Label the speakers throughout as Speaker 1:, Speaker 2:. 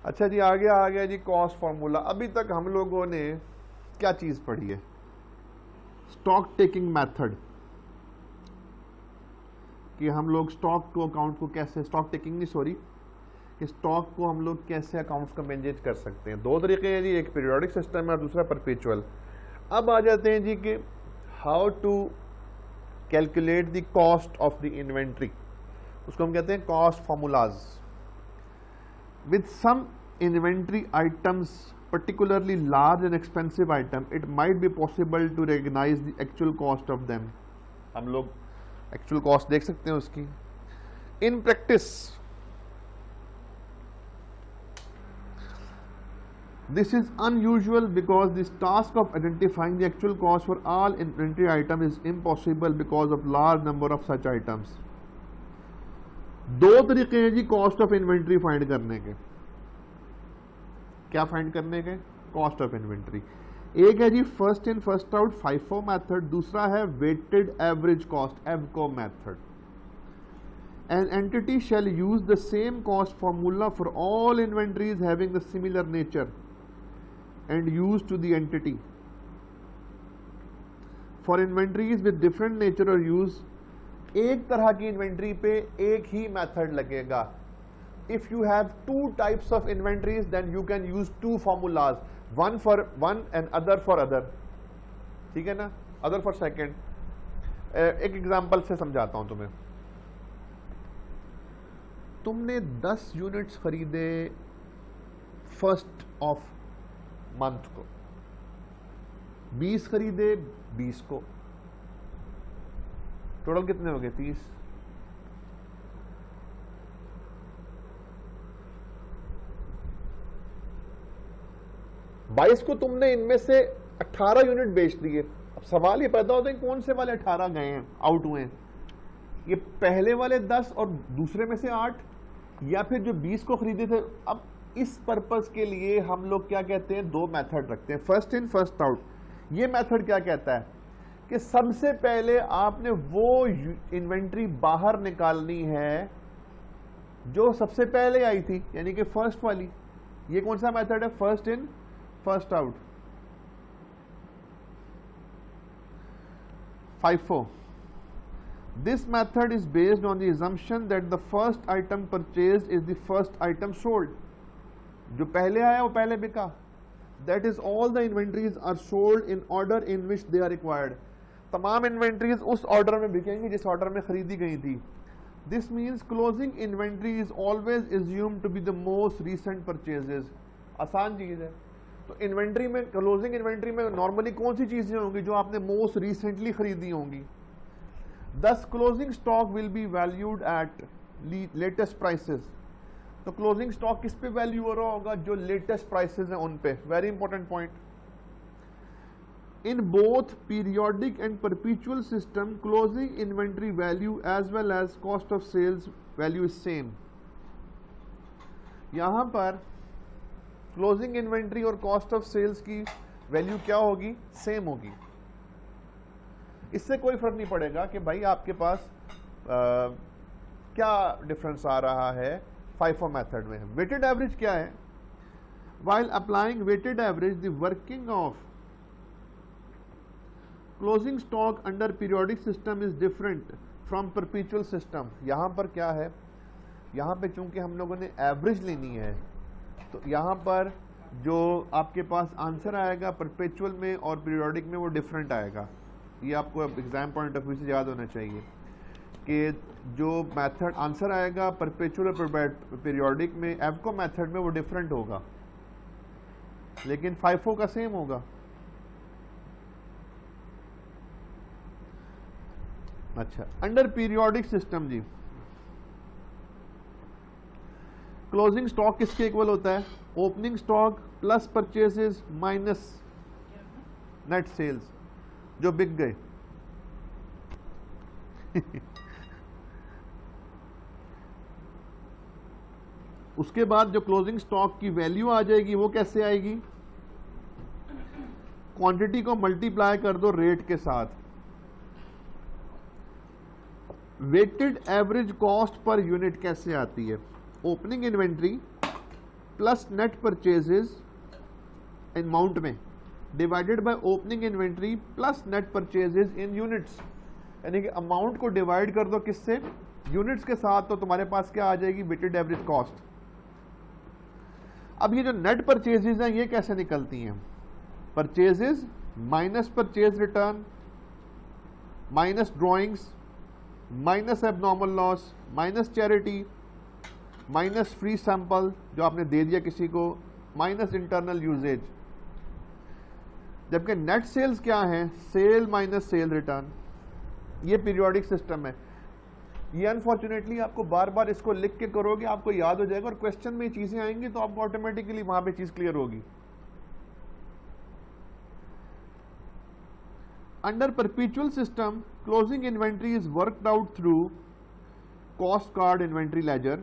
Speaker 1: अच्छा जी, आगे आ गया जी कॉस्ट फार्मूला। अभी तक हम लोगों ने क्या चीज पढ़ी है? स्टॉक टेकिंग मेथड, कि हम लोग स्टॉक को अकाउंट को कैसे, स्टॉक टेकिंग नहीं सॉरी, कि स्टॉक को हम लोग कैसे अकाउंट्स का मैनेज कर सकते हैं। दो तरीके हैं जी, एक पीरियोडिक सिस्टम है और दूसरा परपेचुअल। अब आ जाते हैं जी कि how to calculate the cost of the inventory, उसको हम कहते हैं cost formulas. With some inventory items, particularly large and expensive item, it might be possible to recognize the actual cost of them. हम लोग एक्चुअल कॉस्ट देख सकते हैं उसकी। In practice this is unusual because this task of identifying the actual cost for all inventory item is impossible because of large number of such items. दो तरीके हैं जी कॉस्ट ऑफ इन्वेंट्री फाइंड करने के। क्या फाइंड करने के? Cost of inventory. एक है जी first in first out FIFO method, दूसरा है weighted average cost EVCO method. An entity shall use the same cost formula for all inventories having the similar nature and used to the entity. For inventories with different nature or use, एक तरह की inventory पे एक ही method लगेगा। If you have two types of inventories, then you can use two formulas, one for one and other for other. ठीक है ना, other for second। एक एग्जांपल से समझाता हूं तुम्हें। तुमने 10 यूनिट्स खरीदे फर्स्ट ऑफ मंथ को, 20 खरीदे 20 को, टोटल कितने हो गए? 30। बाईस को तुमने इनमें से 18 यूनिट बेच दिए। अब सवाल ये पैदा होता है कौन से वाले 18 गए हैं, आउट हुए हैं? ये पहले वाले 10 और दूसरे में से 8, या फिर जो 20 को खरीदे थे। अब इस पर्पस के लिए हम लोग क्या कहते हैं, दो मेथड रखते हैं, फर्स्ट इन फर्स्ट आउट। ये मेथड क्या कहता है कि सबसे पहले आपने वो इन्वेंट्री बाहर निकालनी है जो सबसे पहले आई थी, यानी कि फर्स्ट वाली। ये कौन सा मेथड है? First in first out, FIFO। This method is based on the assumption that the first item purchased is the first item sold. जो पहले आया वो पहले बिका। That is, all the inventories are sold in order in which they are required. तमाम inventories उस order में बिकेंगी जिस ऑर्डर में खरीदी गई थी। This means closing inventory is always assumed to be the most recent purchases. आसान चीज है। तो इन्वेंट्री में, क्लोजिंग इन्वेंट्री में नॉर्मली कौन सी चीजें होंगी? जो आपने मोस्ट रिसेंटली खरीदी होंगी। Thus closing stock will be valued at latest prices. तो क्लोजिंग स्टॉक किस पे वैल्यू हो रहा होगा? जो लेटेस्ट प्राइसेस हैं उन पे। Very important point. In both periodic and perpetual system, closing inventory value as well as cost of sales value is same. यहां पर क्लोजिंग इन्वेंट्री और कॉस्ट ऑफ सेल्स की वैल्यू क्या होगी? सेम होगी। इससे कोई फर्क नहीं पड़ेगा कि भाई आपके पास क्या डिफरेंस आ रहा है FIFO मेथड में। वेटेड एवरेज क्या है? While applying weighted average, the working of closing stock under periodic system is different from perpetual system. यहां पर क्या है? यहां पे चूंकि हम लोगों ने एवरेज लेनी है, तो यहां पर जो आपके पास आंसर आएगा परपेचुअल में और पीरियोडिक में वो डिफरेंट आएगा। ये आपको एग्जाम पॉइंट ऑफ व्यू से याद होना चाहिए कि जो मेथड आंसर आएगा परपेचुअल और पीरियोडिक में, EVCO मेथड में वो डिफरेंट होगा, लेकिन FIFO का सेम होगा। अच्छा, अंडर पीरियोडिक सिस्टम जी क्लोजिंग स्टॉक किसके इक्वल होता है? Opening stock plus purchases minus net sales जो बिक गए। उसके बाद जो क्लोजिंग स्टॉक की वैल्यू आ जाएगी वो कैसे आएगी? क्वांटिटी को मल्टीप्लाई कर दो रेट के साथ। Weighted average cost per unit कैसे आती है? Opening inventory plus net purchases amount में divided by opening inventory plus net purchases in units, यानी कि अमाउंट को डिवाइड कर दो किससे, यूनिट्स के साथ, तो तुम्हारे पास क्या आ जाएगी, वेटेड एवरेज कॉस्ट। अब ये जो नेट परचेजेज हैं ये कैसे निकलती हैं, purchases minus purchase return minus drawings minus abnormal loss minus charity minus free sample जो आपने दे दिया किसी को माइनस इंटरनल यूजेज। जबकि नेट सेल्स क्या है, सेल माइनस सेल रिटर्न। ये पीरियोडिक सिस्टम है। ये अनफॉर्चुनेटली आपको बार बार इसको लिख के करोगे आपको याद हो जाएगा, और क्वेश्चन में चीजें आएंगी तो आपको ऑटोमेटिकली वहां पे चीज क्लियर होगी। Under perpetual system closing inventory is worked out through cost card inventory ledger,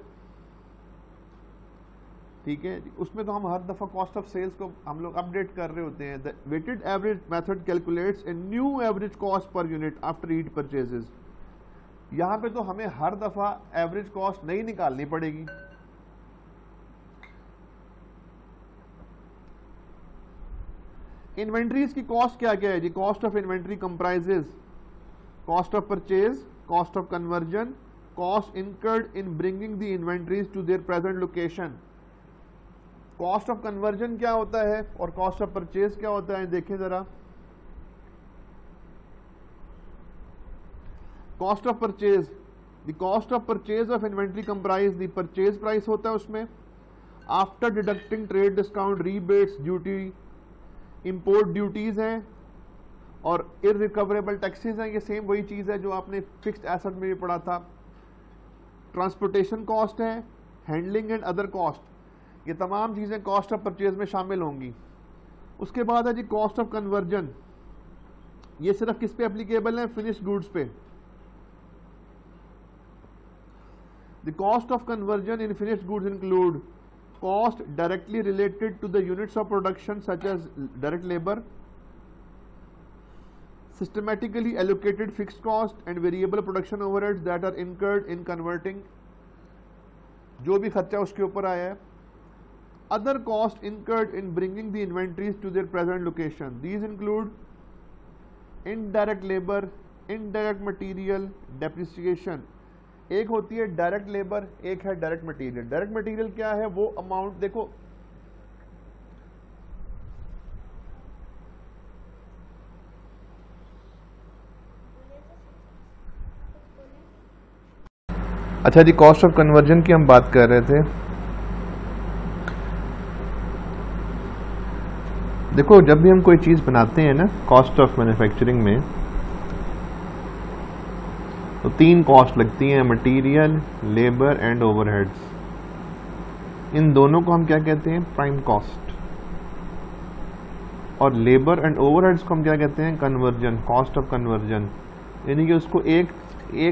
Speaker 1: ठीक है। उसमें तो हम हर दफा कॉस्ट ऑफ सेल्स को हम लोग अपडेट कर रहे होते हैं। The weighted average method calculates a new average cost per unit after each purchases. यहां पे तो हमें हर दफा एवरेज कॉस्ट नहीं निकालनी पड़ेगी। इन्वेंट्रीज की कॉस्ट क्या क्या है जी, cost of inventory comprises cost of purchase, cost of conversion, cost incurred in bringing the inventories to their present location. Cost of conversion क्या होता है और कॉस्ट ऑफ परचेज क्या होता है, देखें जरा। Cost of purchase, the cost of purchase of inventory comprise the purchase price होता है उसमें, after deducting trade discount, rebates, duty, import duties हैं और इररिकवरेबल टैक्सेस हैं। ये सेम वही चीज है जो आपने फिक्स्ड एसेट में भी पढ़ा था। ट्रांसपोर्टेशन कॉस्ट है, हैंडलिंग एंड अदर कॉस्ट, ये तमाम चीजें कॉस्ट ऑफ परचेज में शामिल होंगी। उसके बाद है जी कॉस्ट ऑफ कन्वर्जन, ये सिर्फ किस पे एप्लीकेबल है, फिनिश्ड गुड्स पे। The cost of conversion in finished goods include cost directly related to the units of production such as direct labor, systematically allocated fixed cost and variable production overheads that are incurred in converting, जो भी खर्चा उसके ऊपर आया है। other cost incurred in bringing the inventories to their present location, these include indirect labor, indirect material, depreciation। एक होती है डायरेक्ट लेबर, एक है डायरेक्ट मटेरियल। डायरेक्ट मटेरियल क्या है, वो अमाउंट देखो, अच्छा जी, कॉस्ट ऑफ कन्वर्जन की हम बात कर रहे थे। देखो जब भी हम कोई चीज बनाते हैं ना कॉस्ट ऑफ मैन्युफैक्चरिंग में, तो तीन कॉस्ट लगती हैं, मटेरियल, लेबर एंड ओवरहेड्स। इन दोनों को हम क्या कहते हैं, प्राइम कॉस्ट। और लेबर एंड ओवरहेड्स को हम क्या कहते हैं, कन्वर्जन, कॉस्ट ऑफ कन्वर्जन। यानी कि उसको एक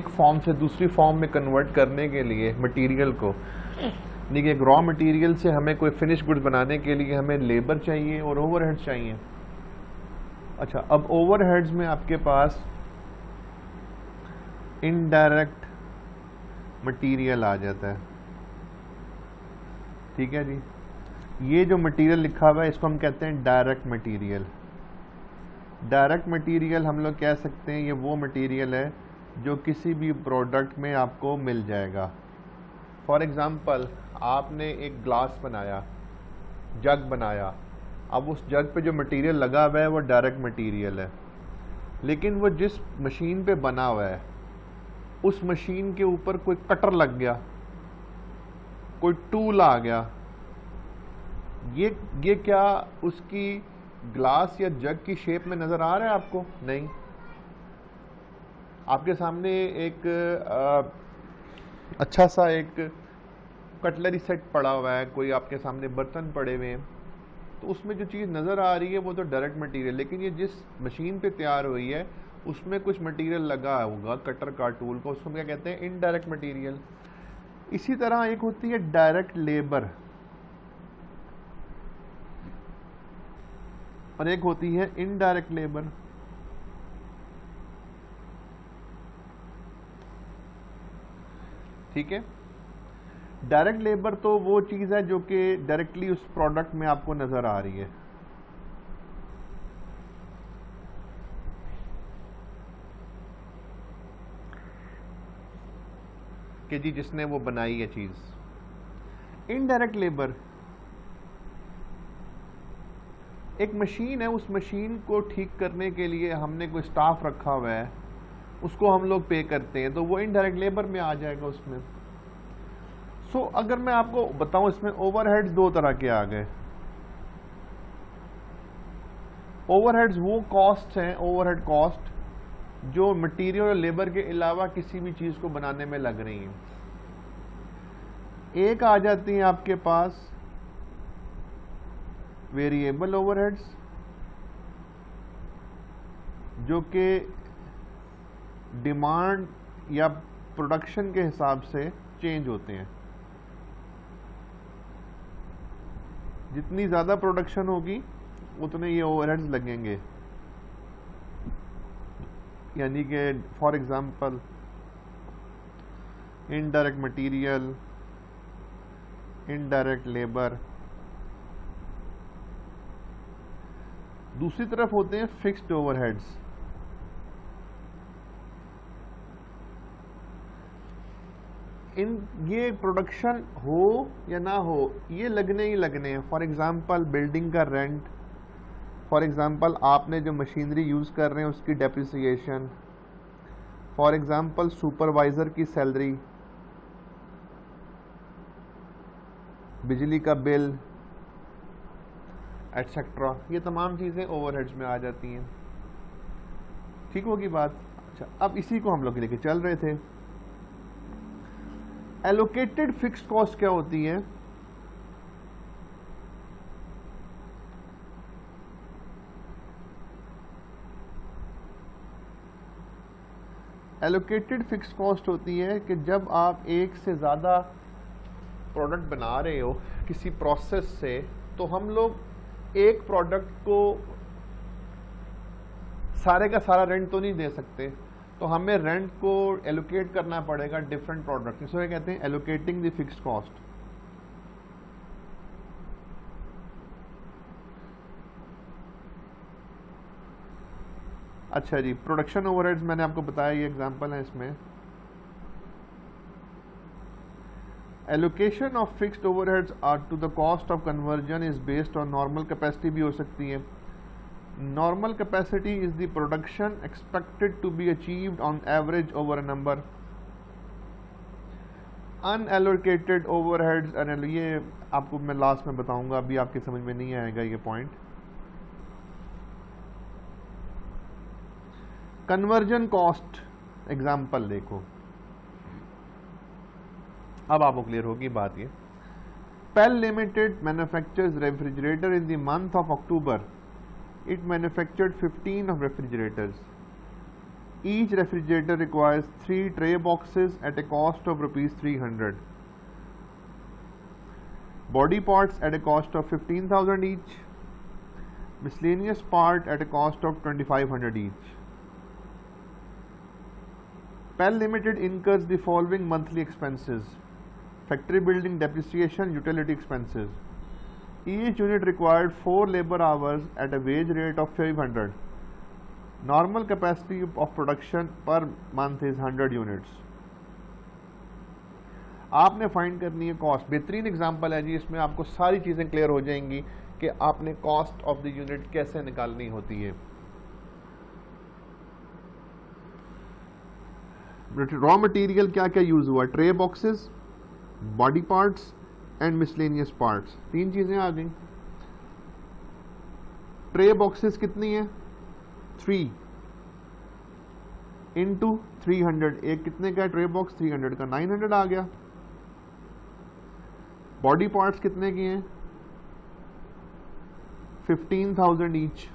Speaker 1: फॉर्म से दूसरी फॉर्म में कन्वर्ट करने के लिए मटेरियल को, यानी कि एक रॉ मटेरियल से हमें कोई फिनिश गुड्स बनाने के लिए हमें लेबर चाहिए और ओवरहेड्स चाहिए। अच्छा, अब ओवरहेड्स में आपके पास इनडायरेक्ट मटेरियल आ जाता है, ठीक है जी। ये जो मटेरियल लिखा हुआ है इसको हम कहते हैं डायरेक्ट मटेरियल। डायरेक्ट मटेरियल हम लोग कह सकते हैं ये वो मटेरियल है जो किसी भी प्रोडक्ट में आपको मिल जाएगा। फॉर एग्जांपल, आपने एक ग्लास बनाया, जग बनाया, अब उस जग पे जो मटेरियल लगा हुआ है वो डायरेक्ट मटेरियल है। लेकिन वो जिस मशीन पे बना हुआ है उस मशीन के ऊपर कोई कटर लग गया, कोई टूल आ गया, ये क्या उसकी ग्लास या जग की शेप में नजर आ रहा है आपको? नहीं। आपके सामने एक अच्छा सा एक कटलरी सेट पड़ा हुआ है, कोई आपके सामने बर्तन पड़े हुए हैं, तो उसमें जो चीज़ नज़र आ रही है वो तो डायरेक्ट मटेरियल। लेकिन ये जिस मशीन पे तैयार हुई है उसमें कुछ मटेरियल लगा होगा, कटर का, टूल का, उसको क्या कहते हैं, इनडायरेक्ट मटेरियल। इसी तरह एक होती है डायरेक्ट लेबर और एक होती है इनडायरेक्ट लेबर। ठीक है, डायरेक्ट लेबर तो वो चीज़ है जो कि डायरेक्टली उस प्रोडक्ट में आपको नज़र आ रही है। कि जी जिसने वो बनाई है चीज़। इनडायरेक्ट लेबर एक मशीन है, उस मशीन को ठीक करने के लिए हमने कोई स्टाफ रखा हुआ है, उसको हम लोग पे करते हैं, तो वो इनडायरेक्ट लेबर में आ जाएगा उसमें। सो अगर मैं आपको बताऊं, इसमें ओवरहेड्स दो तरह के आ गए। ओवरहेड्स वो कॉस्ट हैं, ओवरहेड कॉस्ट जो मटेरियल और लेबर के अलावा किसी भी चीज़ को बनाने में लग रही हैं। एक आ जाती है आपके पास वेरिएबल ओवरहेड्स, जो कि डिमांड या प्रोडक्शन के हिसाब से चेंज होते हैं। जितनी ज़्यादा प्रोडक्शन होगी उतने ये ओवरहेड्स लगेंगे। यानी कि for example indirect material, indirect labour. दूसरी तरफ होते हैं फिक्स्ड ओवरहेड्स। ये प्रोडक्शन हो या ना हो, ये लगने ही लगने हैं। फॉर एग्जांपल बिल्डिंग का रेंट, फॉर एग्जांपल आपने जो मशीनरी यूज़ कर रहे हैं उसकी डेप्रिसिएशन, फॉर एग्जांपल सुपरवाइज़र की सैलरी, बिजली का बिल, एटसेट्रा, ये तमाम चीज़ें ओवरहेड्स में आ जाती हैं। ठीक होगी बात। अच्छा, अब इसी को हम लोग लेके चल रहे थे। एलोकेटेड फिक्स्ड कॉस्ट क्या होती है? एलोकेटेड फिक्स्ड कॉस्ट होती है कि जब आप एक से ज़्यादा प्रोडक्ट बना रहे हो किसी प्रोसेस से, तो हम लोग एक प्रोडक्ट को सारे का सारा रेंट तो नहीं दे सकते, तो हमें रेंट को एलोकेट करना पड़ेगा डिफरेंट प्रोडक्ट। इसको कहते हैं एलोकेटिंग द फिक्स्ड कॉस्ट। अच्छा जी, प्रोडक्शन ओवरहेड्स मैंने आपको बताया, ये एग्जांपल है इसमें। Allocation of fixed overheads are to the cost of conversion is based on normal capacity भी हो सकती है। Normal capacity is the production expected to be achieved on average over a number. Unallocated overheads, ये आपको मैं last में बताऊंगा, अभी आपकी समझ में नहीं आएगा ये पॉइंट। कन्वर्जन कॉस्ट एग्जाम्पल देखो, अब आपको क्लियर होगी बात। ये Pel limited manufactures refrigerator in the month of October. It manufactured 15 of refrigerators. Each refrigerator requires 3 tray boxes at a cost of ₹300. Body parts at a cost of 15,000 each. Miscellaneous part at a cost of 2,500 each. PEL Limited incurs the following monthly expenses: factory building depreciation, utility expenses. Each unit required 4 labor hours at a wage rate of 500. Normal capacity of production per month is 100 units. आपने find करनी है cost. बेहतरीन example है जी, इसमें आपको सारी चीज़ें clear हो जाएंगी कि आपने कॉस्ट ऑफ द यूनिट कैसे निकालनी होती है। रॉ मटेरियल क्या क्या यूज हुआ? Tray boxes, body parts and miscellaneous parts. 3 चीजें आ गई। ट्रे बॉक्सेस कितनी है? 3 इंटू 300। एक कितने का ट्रे बॉक्स? 300 का, 900 आ गया। बॉडी पार्ट्स कितने की हैं? 15,000 ईच।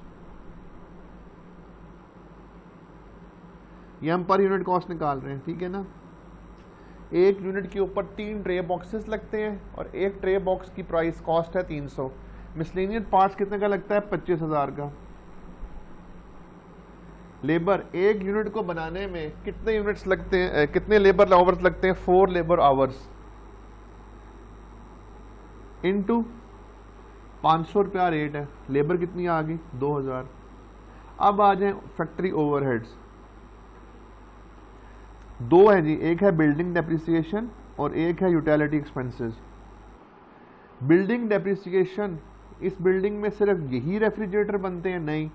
Speaker 1: ये हम पर यूनिट कॉस्ट निकाल रहे हैं, ठीक है ना। एक यूनिट के ऊपर 3 ट्रे बॉक्सेस लगते हैं और एक ट्रे बॉक्स की प्राइस कॉस्ट है 300। मिसलेनियस पार्ट्स कितने का लगता है? 25,000 का। लेबर, एक यूनिट को बनाने में कितने यूनिट्स लगते हैं, कितने लेबर आवर्स लगते हैं? 4 लेबर आवर्स। इनटू 500 रुपया रेट है, लेबर कितनी आ गई 2000। अब आ जाए फैक्ट्री ओवरहेड्स, दो है जी, एक है बिल्डिंग डेप्रिसिएशन और एक है यूटिलिटी एक्सपेंसेस। बिल्डिंग डेप्रिसिएशन, इस बिल्डिंग में सिर्फ यही रेफ्रिजरेटर बनते हैं? नहीं,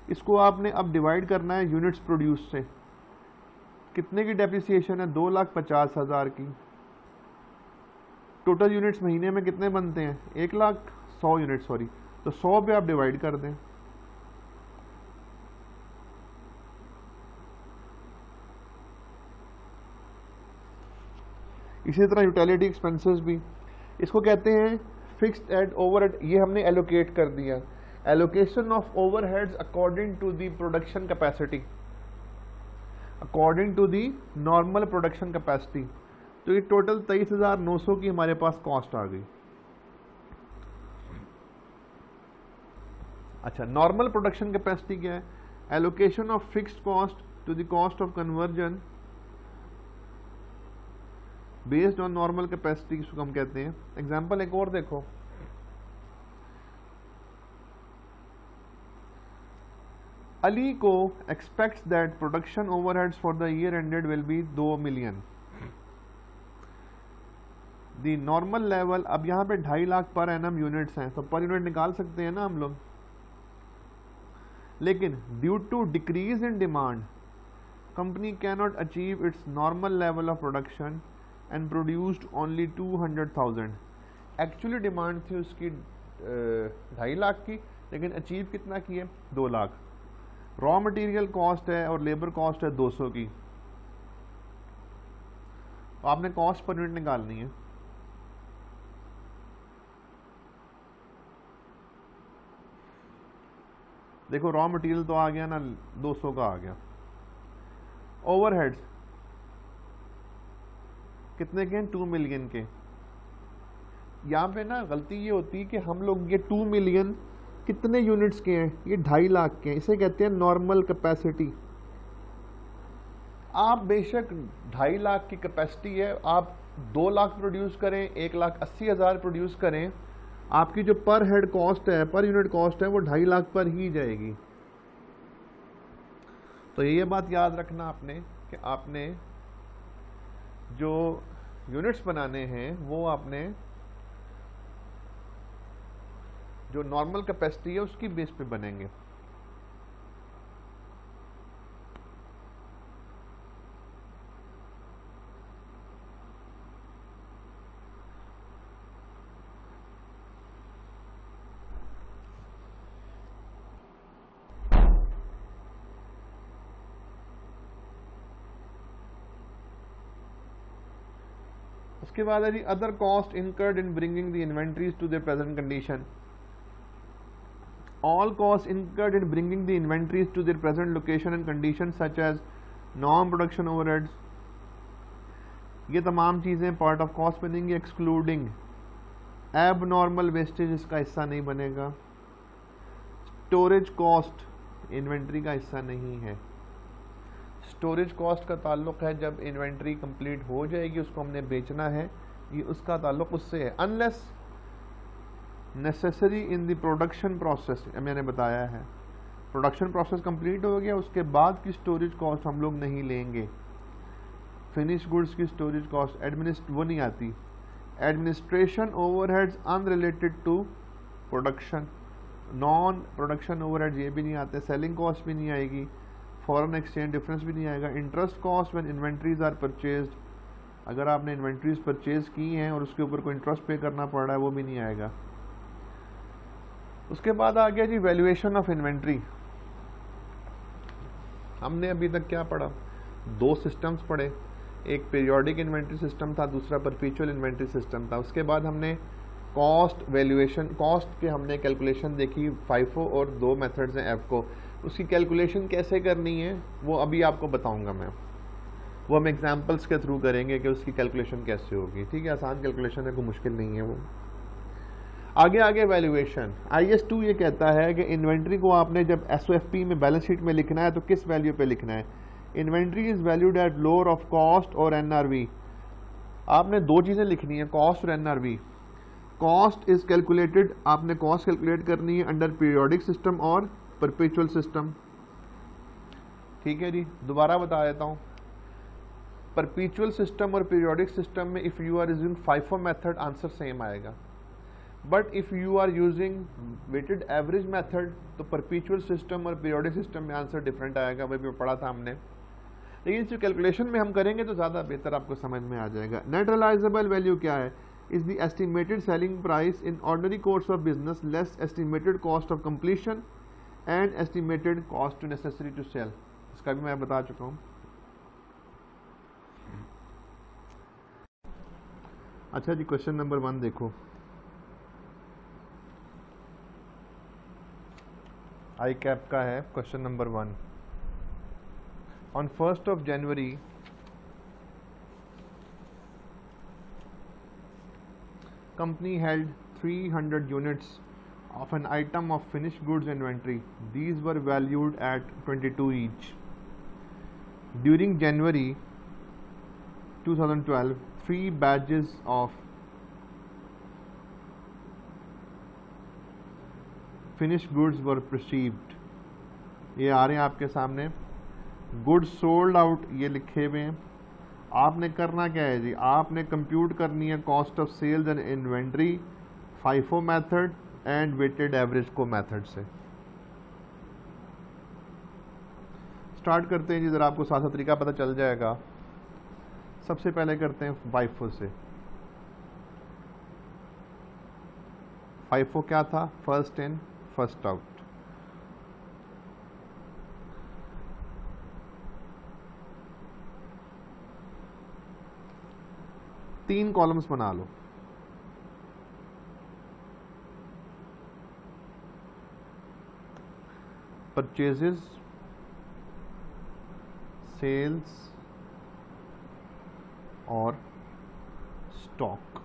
Speaker 1: इसको आपने अब डिवाइड करना है यूनिट्स प्रोड्यूस से। कितने की डेप्रिसिएशन है? 2,50,000 की। टोटल यूनिट्स महीने में कितने बनते हैं? 1,100 यूनिट, सॉरी, तो 100 पे आप डिवाइड कर दें। इसी तरह यूटिलिटी एक्सपेंसेस भी, इसको कहते हैं फिक्स्ड एड ओवरहेड, ये हमने एलोकेट कर दिया। Allocation of overheads according to the production capacity, according to the normal production capacity. तो ये टोटल 23,900 की हमारे पास कॉस्ट आ गई। अच्छा, नॉर्मल प्रोडक्शन कैपेसिटी क्या है? Allocation of fixed cost to the cost of conversion based on normal capacity, इसको हम कहते हैं। एग्जांपल एक और देखो, अली को aspects that production overheads for the year ended will be 2 million. The normal level, अब यहाँ पे 2.5 लाख पर एनम यूनिट्स हैं, तो पर यूनिट निकाल सकते हैं ना हम लोग। लेकिन due to decrease in demand, company can not achieve its normal level of production and produced only 200,000। Actually demand थी उसकी 2.5 लाख की, लेकिन अचीव कितना की है? 2 लाख। रॉ मटेरियल कॉस्ट है और लेबर कॉस्ट है 200 की, तो आपने कॉस्ट पर यूनिट निकालनी है। देखो रॉ मटेरियल तो आ गया ना, 200 का आ गया। ओवरहेड्स कितने के हैं? 2 मिलियन के। यहाँ पे ना गलती ये होती है कि हम लोग ये 2 मिलियन कितने यूनिट्स के हैं? ये 2.5 लाख के हैं, इसे कहते हैं नॉर्मल कैपेसिटी। आप बेशक 2.5 लाख की कैपेसिटी है, आप 2 लाख प्रोड्यूस करें, 1,80,000 प्रोड्यूस करें, आपकी जो पर हेड कॉस्ट है, पर यूनिट कॉस्ट है, वो 2.5 लाख पर ही जाएगी। तो ये बात याद रखना आपने कि आपने जो यूनिट्स बनाने हैं वो आपने जो नॉर्मल कैपेसिटी है उसकी बेस पे बनेंगे। उसके बाद है जी other cost incurred in bringing the inventories to the present condition. All costs incurred in bringing the inventories to their present location and conditions such as non-production overheads, ये तमाम चीज़ें पार्ट ऑफ कॉस्ट बनेंगी, excluding abnormal wastage, इसका हिस्सा नहीं बनेगा। Storage cost inventory का हिस्सा नहीं है। स्टोरेज कॉस्ट का ताल्लुक है जब इन्वेंट्री कंप्लीट हो जाएगी, उसको हमने बेचना है, ये उसका ताल्लुक उससे है। Unless necessary in the production process, मैंने बताया है प्रोडक्शन प्रोसेस कंप्लीट हो गया, उसके बाद की स्टोरेज कॉस्ट हम लोग नहीं लेंगे। फिनिश गुड्स की स्टोरेज कॉस्ट वो नहीं आती। Administration overheads unrelated to production, non production overheads ये भी नहीं आते। सेलिंग कॉस्ट भी नहीं आएगी, फॉरेन एक्सचेंज डिफरेंस भी नहीं आएगा। Interest cost when inventories are purchased, अगर आपने इन्वेंट्रीज परचेज की हैं और उसके ऊपर कोई इंटरेस्ट पे करना पड़ रहा है वो भी नहीं आएगा। उसके बाद आ गया जी वैल्यूएशन ऑफ इन्वेंट्री। हमने अभी तक क्या पढ़ा? 2 सिस्टम्स पढ़े, एक पीरियोडिक इन्वेंट्री सिस्टम था, दूसरा परपेचुअल इन्वेंट्री सिस्टम था। उसके बाद हमने कॉस्ट वैल्यूएशन, कॉस्ट के हमने कैलकुलेशन देखी, FIFO और 2 मेथड्स हैं FCO। उसकी कैलकुलेशन कैसे करनी है वो अभी आपको बताऊंगा मैं, वो हम एग्जांपल्स के थ्रू करेंगे कि उसकी कैलकुलेशन कैसे होगी। ठीक है, आसान कैलकुलेशन है, कोई मुश्किल नहीं है वो। आगे वैल्यूएशन, IS 2 ये कहता है कि इन्वेंट्री को आपने जब SOFP में बैलेंस शीट में लिखना है तो किस वैल्यू पे लिखना है? Inventory is valued at lower of cost और NRV। आपने 2 चीज़ें लिखनी है, कॉस्ट और NRV। कॉस्ट इज कैलकुलेटेड, आपने कॉस्ट कैलकुलेट करनी है अंडर पीरियोडिक सिस्टम और परपेचुअल सिस्टम। ठीक है जी, दोबारा बता देता हूँ। परपेचुअल सिस्टम और पीरियोडिक सिस्टम में if you are using FIFO method answer same आएगा, but if you are using weighted average method तो परपेचुअल सिस्टम और पीरियोडिक सिस्टम में आंसर डिफरेंट आएगा, वही भी पढ़ा था हमने। लेकिन जो कैलकुलेशन में हम करेंगे तो ज़्यादा बेहतर आपको समझ में आ जाएगा। नेट रियलाइजेबल वैल्यू क्या है? Is the estimated selling price in ordinary course of business less estimated cost of completion and estimated cost to necessary to sell. इसका भी मैं बता चुका हूँ। अच्छा जी, क्वेश्चन नंबर 1 देखो। आई कैप का है question number 1। On 1st of January, company held 300 units of an item of finished goods inventory. These were valued at 22 each. During January 2012, 3 batches of finished goods were received. ये आ रहे हैं आपके सामने। Good sold out ये लिखे हुए हैं। आपने करना क्या है जी, आपने कंप्यूट करनी है cost of sales and inventory FIFO method and weighted average को मेथड से। स्टार्ट करते हैं जी, ज़रा आपको साथ साथ तरीका पता चल जाएगा। सबसे पहले करते हैं FIFO से। FIFO क्या था? First in first out. तीन कॉलम्स बना लो। परचेजेस, सेल्स और स्टॉक।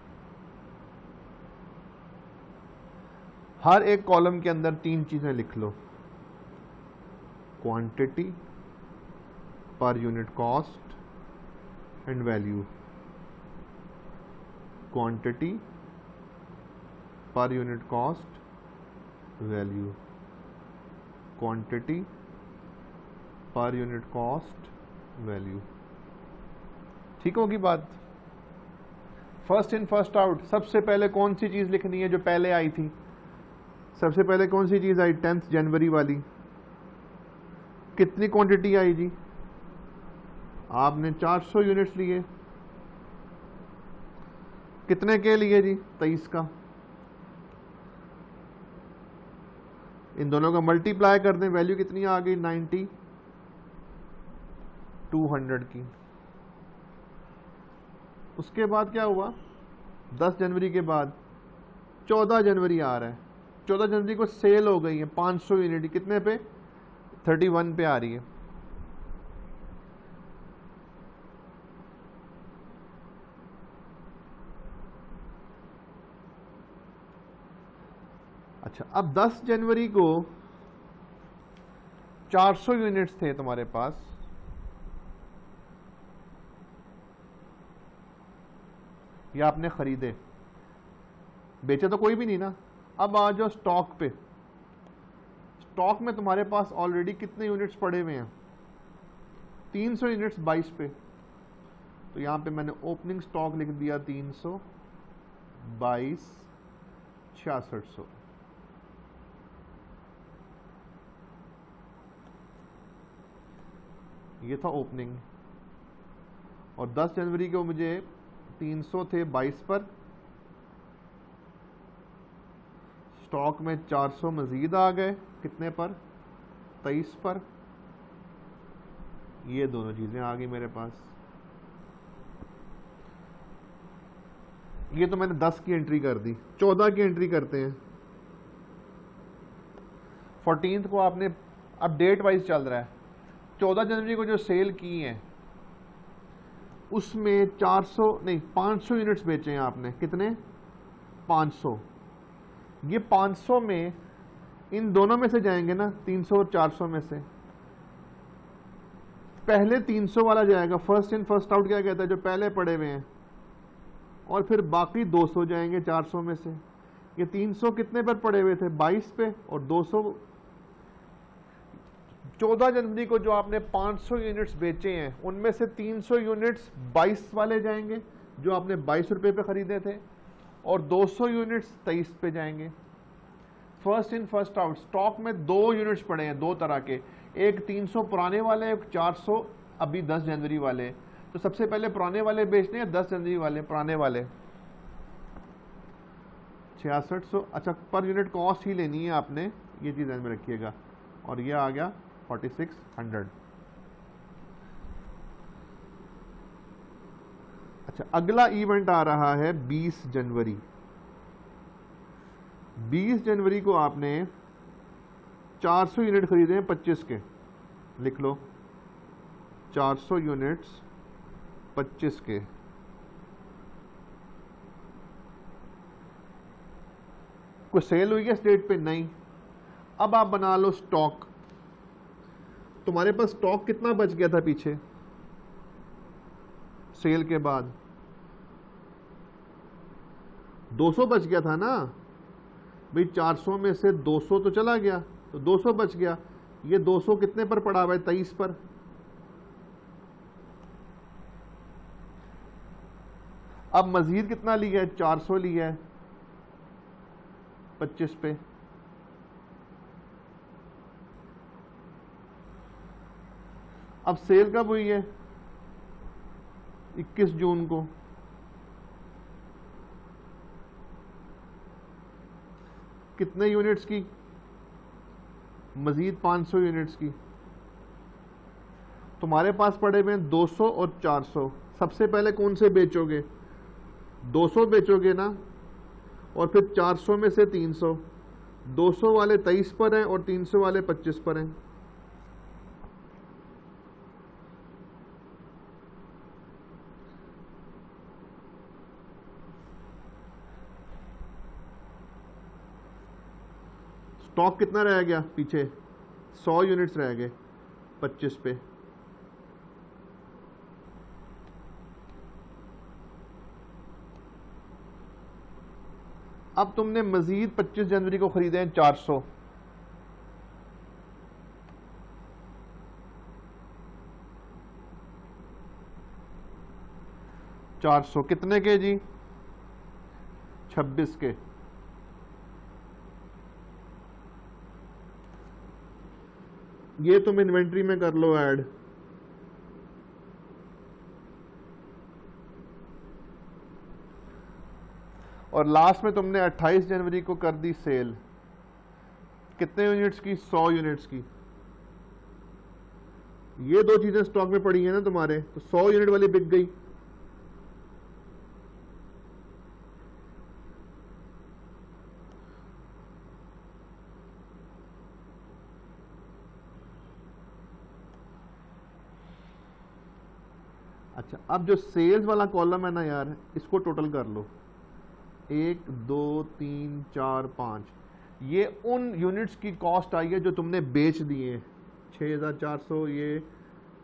Speaker 1: हर एक कॉलम के अंदर 3 चीजें लिख लो। Quantity, per unit cost and value. Quantity, per unit cost, value. Quantity, per unit cost, value. ठीक होगी बात? First in first out. सबसे पहले कौन सी चीज लिखनी है जो पहले आई थी? सबसे पहले कौन सी चीज आई? 10 जनवरी वाली। कितनी क्वांटिटी आई जी? आपने 400 यूनिट्स लिए। कितने के लिए जी? 23 का। इन दोनों का मल्टीप्लाई कर दें, वैल्यू कितनी आ गई? 90 200 की। उसके बाद क्या हुआ? 10 जनवरी के बाद 14 जनवरी आ रहा है। 14 जनवरी को सेल हो गई है 500 यूनिट। कितने पे? 31 पे आ रही है। अच्छा, अब 10 जनवरी को 400 यूनिट्स थे तुम्हारे पास। ये आपने खरीदे, बेचे तो कोई भी नहीं ना। अब आ जाओ स्टॉक पे। स्टॉक में तुम्हारे पास ऑलरेडी कितने यूनिट्स पड़े हुए हैं? 300 यूनिट्स 22 पे। तो यहां पे मैंने ओपनिंग स्टॉक लिख दिया 300, 22, 6600। ये था ओपनिंग। और 10 जनवरी को मुझे 300 थे 22 पर। स्टॉक में 400 मजीद आ गए। कितने पर? 23 पर। ये दोनों चीजें आ गई मेरे पास। ये तो मैंने 10 की एंट्री कर दी। 14 की एंट्री करते हैं। 14th को आपने, अब डेट वाइज चल रहा है, 14 जनवरी को जो सेल की है उसमें 500 यूनिट्स बेचे हैं आपने। कितने? 500। ये 500 में इन दोनों में से जाएंगे ना, 300 और 400 में से। पहले 300 वाला जाएगा। फर्स्ट इन फर्स्ट आउट क्या कहता है? जो पहले पड़े हुए हैं और फिर बाकी 200 जाएंगे 400 में से। ये 300 कितने पर पड़े हुए थे? 22 पे, और 200 14 जनवरी को जो आपने 500 यूनिट्स बेचे हैं उनमें से 300 यूनिट्स 22 वाले जाएंगे जो आपने 22 रुपए पे खरीदे थे, और 200 यूनिट्स 23 पे जाएंगे। First in first out. Stock में 2 यूनिट्स पड़े हैं, 2 तरह के, एक 300 पुराने वाले, एक 400 अभी 10 जनवरी वाले। तो सबसे पहले पुराने वाले बेचने हैं, 10 जनवरी वाले पुराने वाले। 6600। अच्छा, पर यूनिट कॉस्ट ही लेनी है आपने, ये चीज ध्यान में रखिएगा। और ये आ गया 4600। अच्छा, अगला इवेंट आ रहा है 20 जनवरी। 20 जनवरी को आपने 400 यूनिट खरीदे हैं 25 के, लिख लो 400 यूनिट्स 25 के। कोई सेल हुई है इस डेट पे? नहीं। अब आप बना लो स्टॉक। तुम्हारे पास स्टॉक कितना बच गया था पीछे सेल के बाद? 200 बच गया था ना भाई। 400 में से 200 तो चला गया, तो 200 बच गया। ये 200 कितने पर पड़ा हुआ है? 23 पर। अब मजीद कितना लिया है? 400 लिया है 25 पे। अब सेल कब हुई है? 21 जून को। कितने यूनिट्स की? मजीद 500 यूनिट्स की। तुम्हारे पास पड़े हुए हैं 200 और 400। सबसे पहले कौन से बेचोगे? 200 बेचोगे ना, और फिर 400 में से 300। 200 वाले 23 पर हैं और 300 वाले 25 पर हैं। स्टॉक कितना रह गया पीछे? 100 यूनिट्स रह गए 25 पे। अब तुमने मजीद 25 जनवरी को खरीदे हैं 400। कितने के जी? 26 के। ये तुम इन्वेंट्री में कर लो ऐड। और लास्ट में तुमने 28 जनवरी को कर दी सेल। कितने यूनिट्स की? 100 यूनिट्स की। ये 2 चीजें स्टॉक में पड़ी हैं ना तुम्हारे, तो 100 यूनिट वाली बिक गई। अच्छा, अब जो सेल्स वाला कॉलम है ना यार, इसको टोटल कर लो। 1 2 3 4 5, ये उन यूनिट्स की कॉस्ट आई है जो तुमने बेच दिए। 6400, ये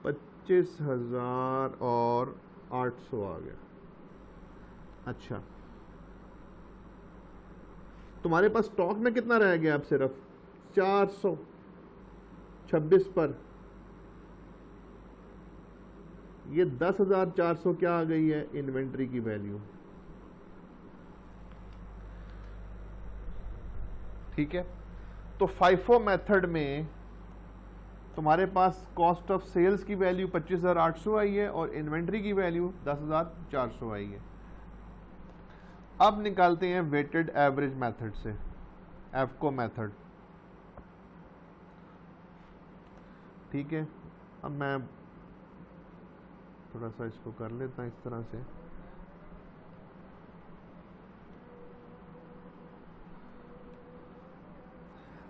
Speaker 1: 25000 और 800 आ गया। अच्छा, तुम्हारे पास स्टॉक में कितना रह गया अब? सिर्फ 400 26 पर। ये 10,400 क्या आ गई है? इन्वेंट्री की वैल्यू। ठीक है, तो FIFO मेथड में तुम्हारे पास कॉस्ट ऑफ सेल्स की वैल्यू 25,800 आई है और इन्वेंट्री की वैल्यू 10,400 आई है। अब निकालते हैं वेटेड एवरेज मेथड से, एफको मेथड। ठीक है, अब मैं थोड़ा सा इसको कर लेता हूं इस तरह से।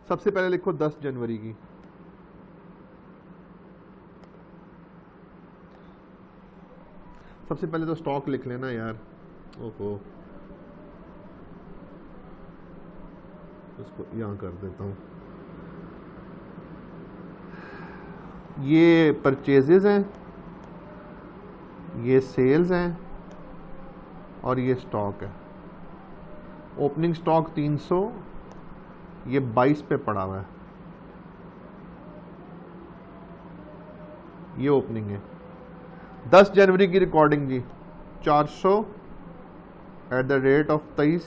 Speaker 1: सबसे पहले लिखो 10 जनवरी की। सबसे पहले तो स्टॉक लिख लेना यार। ओहो, इसको यहां कर देता हूं। ये परचेजेस हैं, ये सेल्स हैं, और ये स्टॉक है। ओपनिंग स्टॉक 300, ये 22 पे पड़ा हुआ है, ये ओपनिंग है। 10 जनवरी की रिकॉर्डिंग जी, 400 at the rate of 23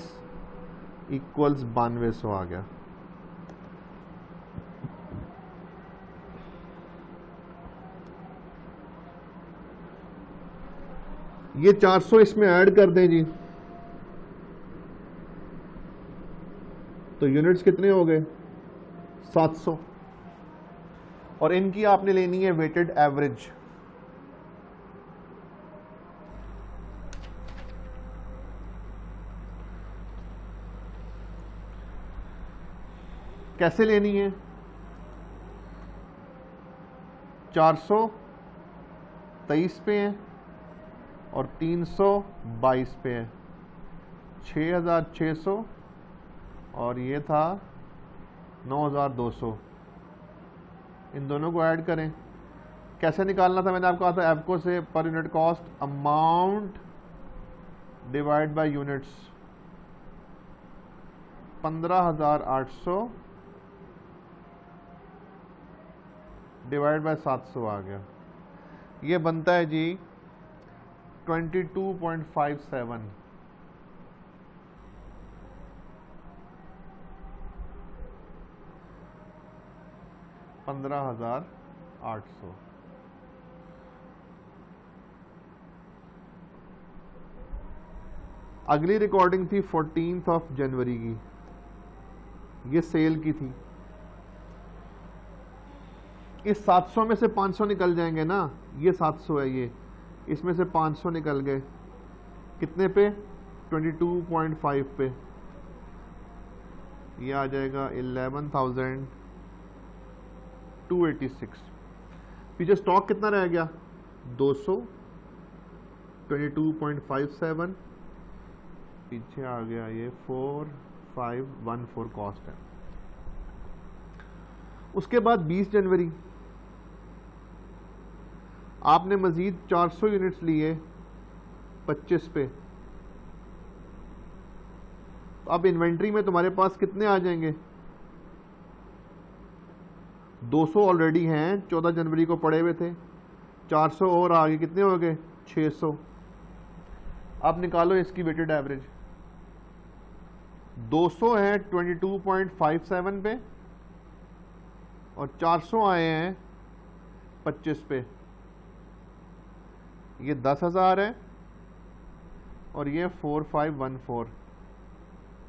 Speaker 1: equals 9200 आ गया। ये 400 इसमें ऐड कर दें जी, तो यूनिट्स कितने हो गए? 700। और इनकी आपने लेनी है वेटेड एवरेज। कैसे लेनी है? 400 23 पे है और 322 पे है, 6600 और ये था 9200। इन दोनों को ऐड करें। कैसे निकालना था? मैंने आपको कहा था एफको से पर unit cost amount divide by units. 15,800 divide by 700 आ गया। ये बनता है जी 22.57। $15,800। अगली रिकॉर्डिंग थी 14 जनवरी की, ये सेल की थी। इस 700 में से 500 निकल जाएंगे ना, ये 700 है, ये इसमें से 500 निकल गए, कितने पे? 22.5 पे। ये आ जाएगा 11,286। पीछे स्टॉक कितना रह गया? 200। 22.57 पीछे आ गया, ये 4514 कॉस्ट है। उसके बाद 20 जनवरी आपने मजीद 400 यूनिट्स लिए 25 पे। तो अब इन्वेंट्री में तुम्हारे पास कितने आ जाएंगे? 200 ऑलरेडी हैं, 14 जनवरी को पड़े हुए थे, 400 और आगे कितने हो गए? 600। अब निकालो इसकी वेटेड एवरेज। 200 है 22.57 पे और 400 आए हैं 25 पे। ये 10,000 है और ये 4514।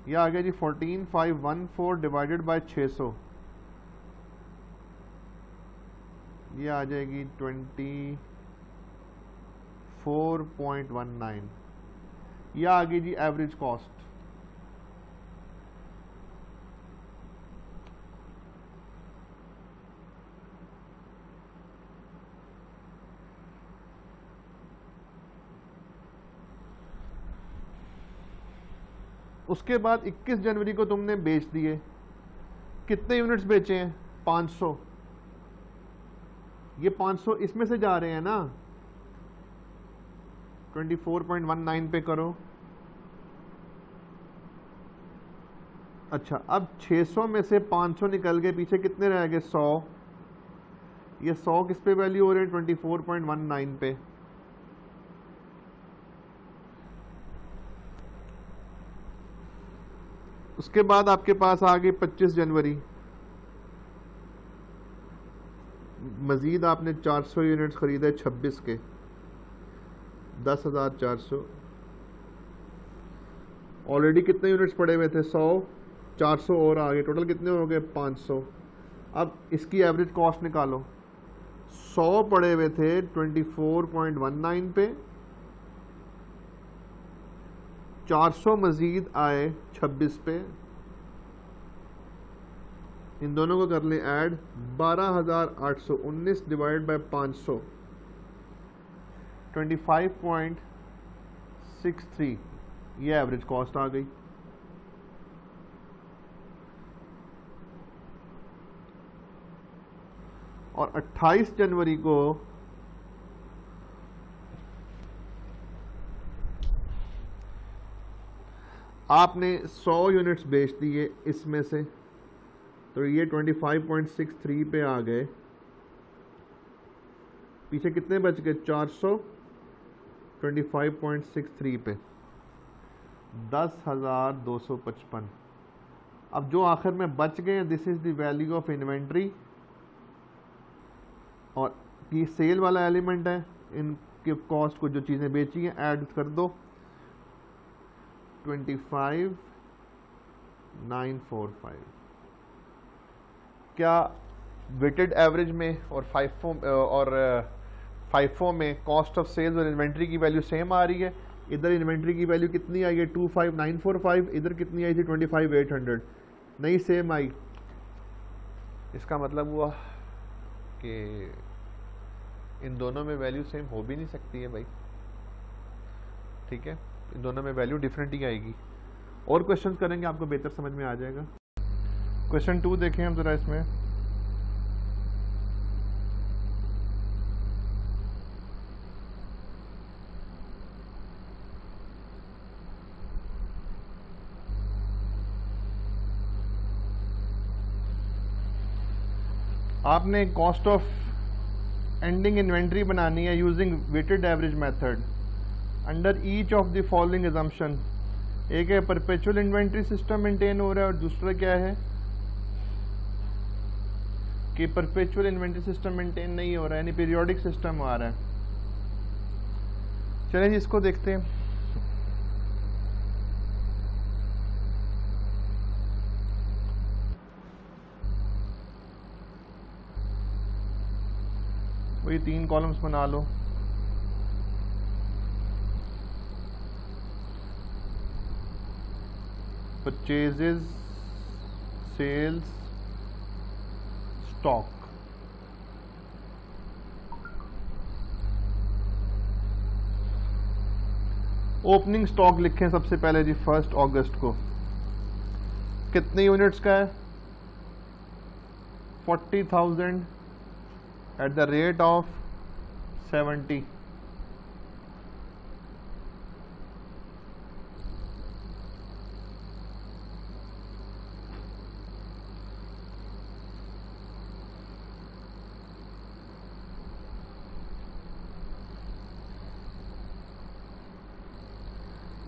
Speaker 1: ये आ गया जी 14,514 डिवाइडेड बाय 600। ये आ जाएगी 24.19। ये आ गई जी एवरेज कॉस्ट। उसके बाद 21 जनवरी को तुमने बेच दिए। कितने यूनिट्स बेचे हैं? 500। ये 500 इसमें से जा रहे हैं ना, 24.19 पे करो। अच्छा, अब 600 में से 500 निकल गए, पीछे कितने रह गए? 100। ये 100 किस पे वैल्यू हो रहे हैं? 24.19 पे। उसके बाद आपके पास आ गई 25 जनवरी। मजीद आपने 400 यूनिट्स खरीदे 26 के, 10,400। ऑलरेडी कितने यूनिट्स पड़े हुए थे? 100, 400 और आगे, टोटल कितने हो गए? 500। अब इसकी एवरेज कॉस्ट निकालो। 100 पड़े हुए थे 24.19 पे, 400 मजीद आए 26 पे। इन दोनों को कर लें ऐड। 12,819 divide by 500, 25.63। ये एवरेज कॉस्ट आ गई। और 28 जनवरी को आपने 100 यूनिट्स बेच दिए इसमें से, तो ये 25.63 पे आ गए। पीछे कितने बच गए? 400, 25.63 पे 10,255। अब जो आखिर में बच गए, this is the value of inventory, और ये सेल वाला एलिमेंट है। इनके कॉस्ट को, जो चीज़ें बेची हैं, ऐड कर दो। 25,945। क्या वेटेड एवरेज में और फाइफो में कॉस्ट ऑफ सेल्स और इन्वेंट्री की वैल्यू सेम आ रही है? इधर इन्वेंट्री की वैल्यू कितनी आई है? 25,945। इधर कितनी आई थी? 25,800। नहीं सेम आई। इसका मतलब हुआ कि इन दोनों में वैल्यू सेम हो भी नहीं सकती है भाई, ठीक है, इन दोनों में वैल्यू डिफरेंट ही आएगी। और क्वेश्चन करेंगे, आपको बेहतर समझ में आ जाएगा। क्वेश्चन 2 देखें हम जरा। इसमें आपने कॉस्ट ऑफ एंडिंग इन्वेंट्री बनानी है using weighted average method under each of the following assumption. एक है परपेचुअल इन्वेंट्री सिस्टम मेंटेन हो रहा है, और दूसरा क्या है कि परपेचुअल इन्वेंट्री सिस्टम मेंटेन नहीं हो रहा है, यानी पीरियोडिक सिस्टम आ रहा है। चलिए जी, इसको देखते हैं। वही 3 कॉलम्स बना लो। Purchases, sales, stock. Opening stock लिखें सबसे पहले जी 1 अगस्त को। कितने यूनिट्स का है? 40,000 at the rate of 70।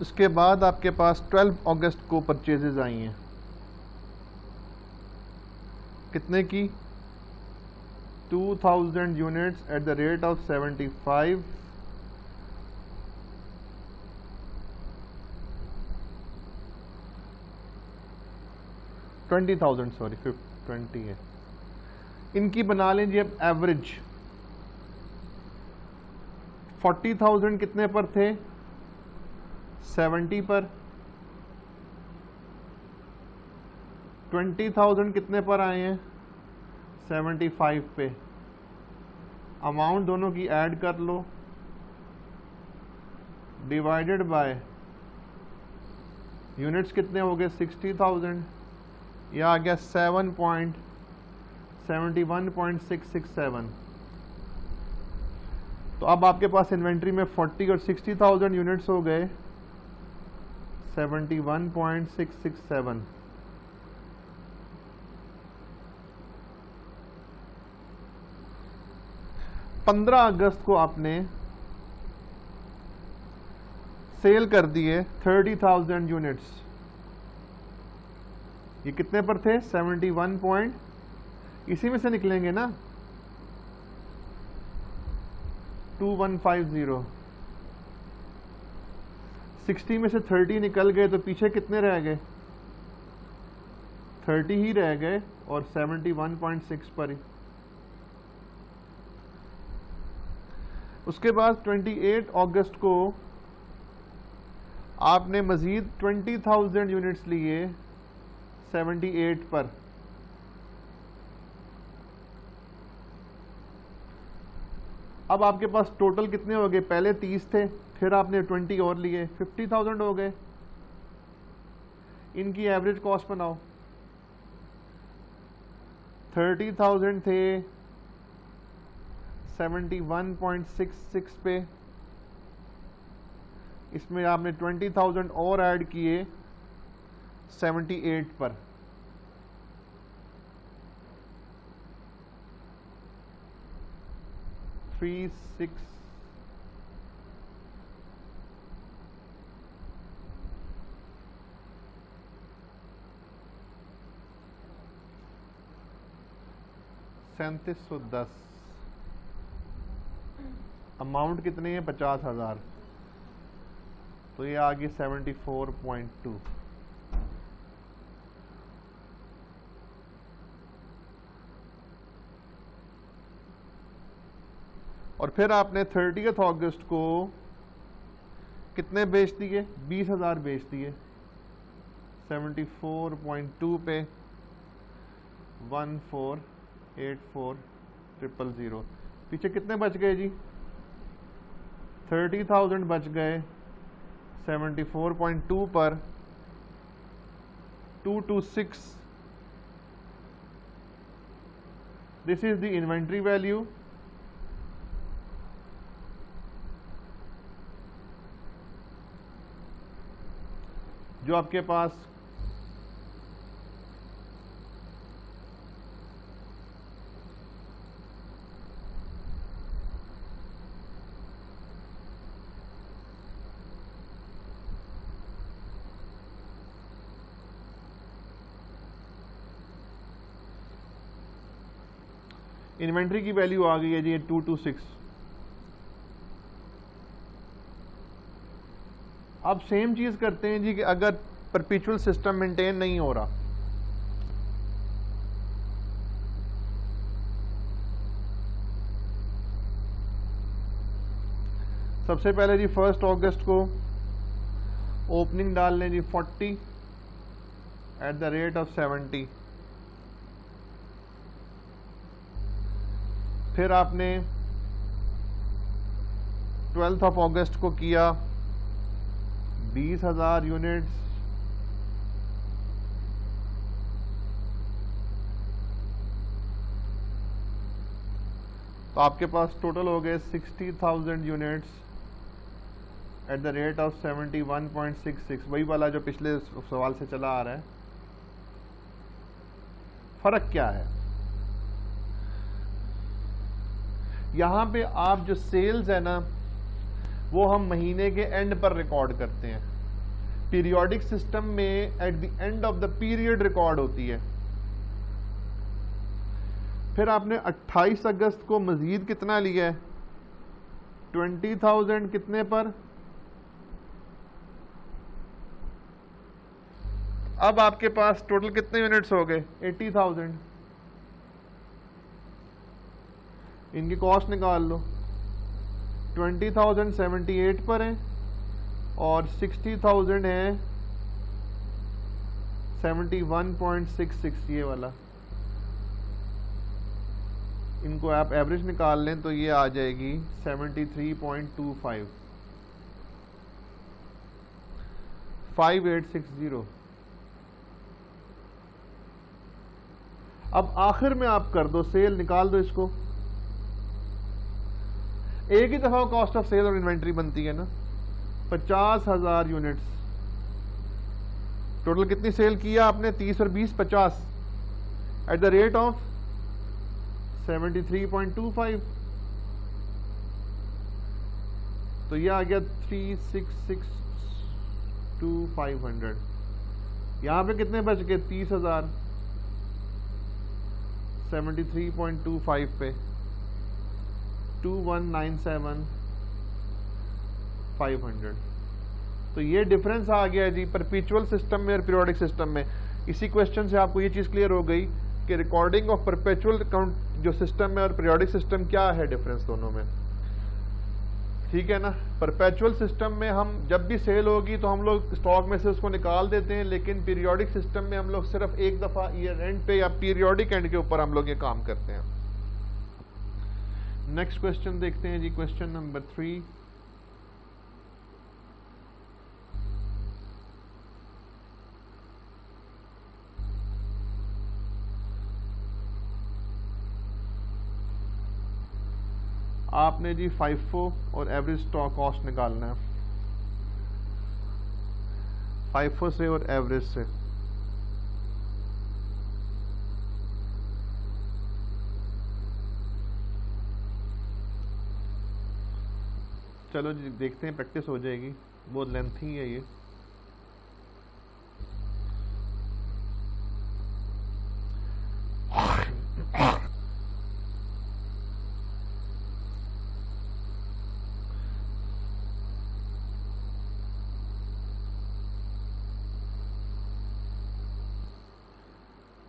Speaker 1: उसके बाद आपके पास 12 अगस्त को परचेजेस आई हैं। कितने की? 2,000 units at the rate of 75। Sorry 20 है। इनकी बना लें जी अब एवरेज। 40,000 कितने पर थे? 70 पर। 20,000 कितने पर आए हैं? 75 पे। अमाउंट दोनों की ऐड कर लो, डिवाइडेड बाय यूनिट्स कितने हो गए? 60,000। यह आ गया 71.667। तो अब आपके पास इन्वेंट्री में 40 और 60,000 यूनिट्स हो गए 71.667। पंद्रह अगस्त को आपने सेल कर दिए 30,000 यूनिट्स। ये कितने पर थे? 71 पॉइंट, इसी में से निकलेंगे ना 2150। 60 में से 30 निकल गए, तो पीछे कितने रह गए? 30 ही रह गए, और 71.6 पर ही। उसके बाद 28 अगस्त को आपने मजीद 20,000 यूनिट्स लिए 78 पर। अब आपके पास टोटल कितने हो गए? पहले 30 थे, फिर आपने 20 और लिए, 50,000 हो गए। इनकी एवरेज कॉस्ट बनाओ। 30,000 थे 71.66 पे, इसमें आपने 20,000 और ऐड किए 78 पर, थ्री सिक्स $3710। अमाउंट कितनी है? 50,000। तो ये आ गई 74.2। और फिर आपने 30 अगस्त को कितने बेच दिए? 20,000 बेच दिए। 74.2 पे 1484,000। पीछे कितने बच गए जी? 30,000 बच गए 74.2 पर। 226, this is the inventory value. जो आपके पास इन्वेंट्री की वैल्यू आ गई है जी 226। अब सेम चीज करते हैं जी कि अगर परपेचुअल सिस्टम मेंटेन नहीं हो रहा, सबसे पहले जी 1 अगस्त को ओपनिंग डाल लें जी 40 एट द रेट ऑफ 70। फिर आपने 12 अगस्त को किया 20,000 यूनिट्स। तो आपके पास टोटल हो गए 60,000 units at the rate of 71.66। वही वाला जो पिछले सवाल से चला आ रहा है। फर्क क्या है? यहां पे आप जो सेल्स है ना, वो हम महीने के एंड पर रिकॉर्ड करते हैं। पीरियोडिक सिस्टम में at the end of the period record होती है। फिर आपने 28 अगस्त को मजीद कितना लिया है? 20,000 कितने पर? अब आपके पास टोटल कितने यूनिट्स हो गए? 80,000। इनकी कॉस्ट निकाल लो। 20,000 78 पर है और 60,000 है 71.66, ये वाला। इनको आप एवरेज निकाल लें तो ये आ जाएगी 73.25, 5860। अब आखिर में आप कर दो सेल, निकाल दो इसको। एक ही दफा कॉस्ट ऑफ सेल और इन्वेंट्री बनती है ना। 50,000 यूनिट्स टोटल कितनी सेल किया आपने? 30 और 20 50 एट द रेट ऑफ 73.25। तो ये आ गया 3662500। यहां पे कितने बच गए? 30,000 73.25 पे 2197,500। तो ये डिफरेंस आ गया जी परपेचुअल सिस्टम में और पीरियोडिक सिस्टम में। इसी क्वेश्चन से आपको ये चीज क्लियर हो गई कि रिकॉर्डिंग ऑफ परपेचुअल काउंट जो सिस्टम है और पीरियोडिक सिस्टम क्या है डिफरेंस दोनों में। ठीक है ना। परपेचुअल सिस्टम में हम जब भी सेल होगी तो हम लोग स्टॉक में से उसको निकाल देते हैं, लेकिन पीरियोडिक सिस्टम में हम लोग सिर्फ एक दफा ईयर एंड पे या पीरियोडिक एंड के ऊपर हम लोग ये काम करते हैं। नेक्स्ट क्वेश्चन देखते हैं जी, क्वेश्चन नंबर 3। आपने जी FIFO और एवरेज स्टॉक कॉस्ट निकालना है। FIFO से और एवरेज से चलो जी देखते हैं, प्रैक्टिस हो जाएगी, बहुत लेंथी है ये।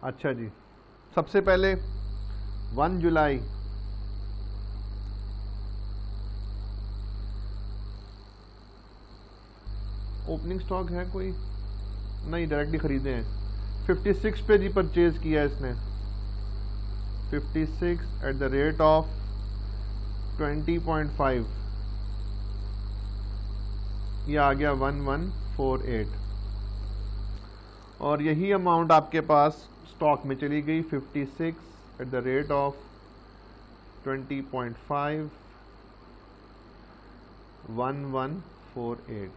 Speaker 1: अच्छा जी, सबसे पहले 1 जुलाई ओपनिंग स्टॉक है कोई नहीं, डायरेक्टली खरीदे हैं। 56 पे जी परचेज किया इसने, 56 एट द रेट ऑफ 20.5, ये आ गया 1148, और यही अमाउंट आपके पास स्टॉक में चली गई 56 एट द रेट ऑफ 20.5, 1148।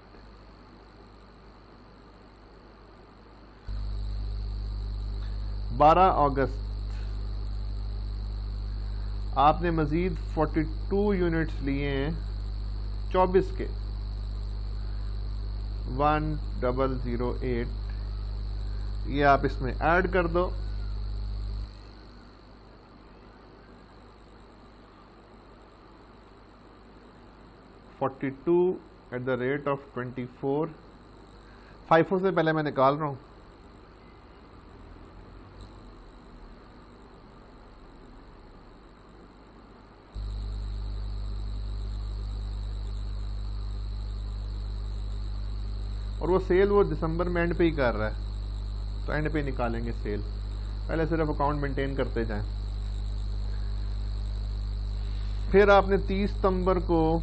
Speaker 1: अगस्त आपने मजीद 42 यूनिट्स लिए हैं 24 के, 1008, ये आप इसमें ऐड कर दो। $42 eight the rate of 24, FIFO से पहले मैं निकाल रहा हूं। और वो सेल वो दिसंबर में एंड पे ही कर रहा है, तो एंड पे निकालेंगे सेल, पहले सिर्फ अकाउंट मेंटेन करते जाएं। फिर आपने 30 सितंबर को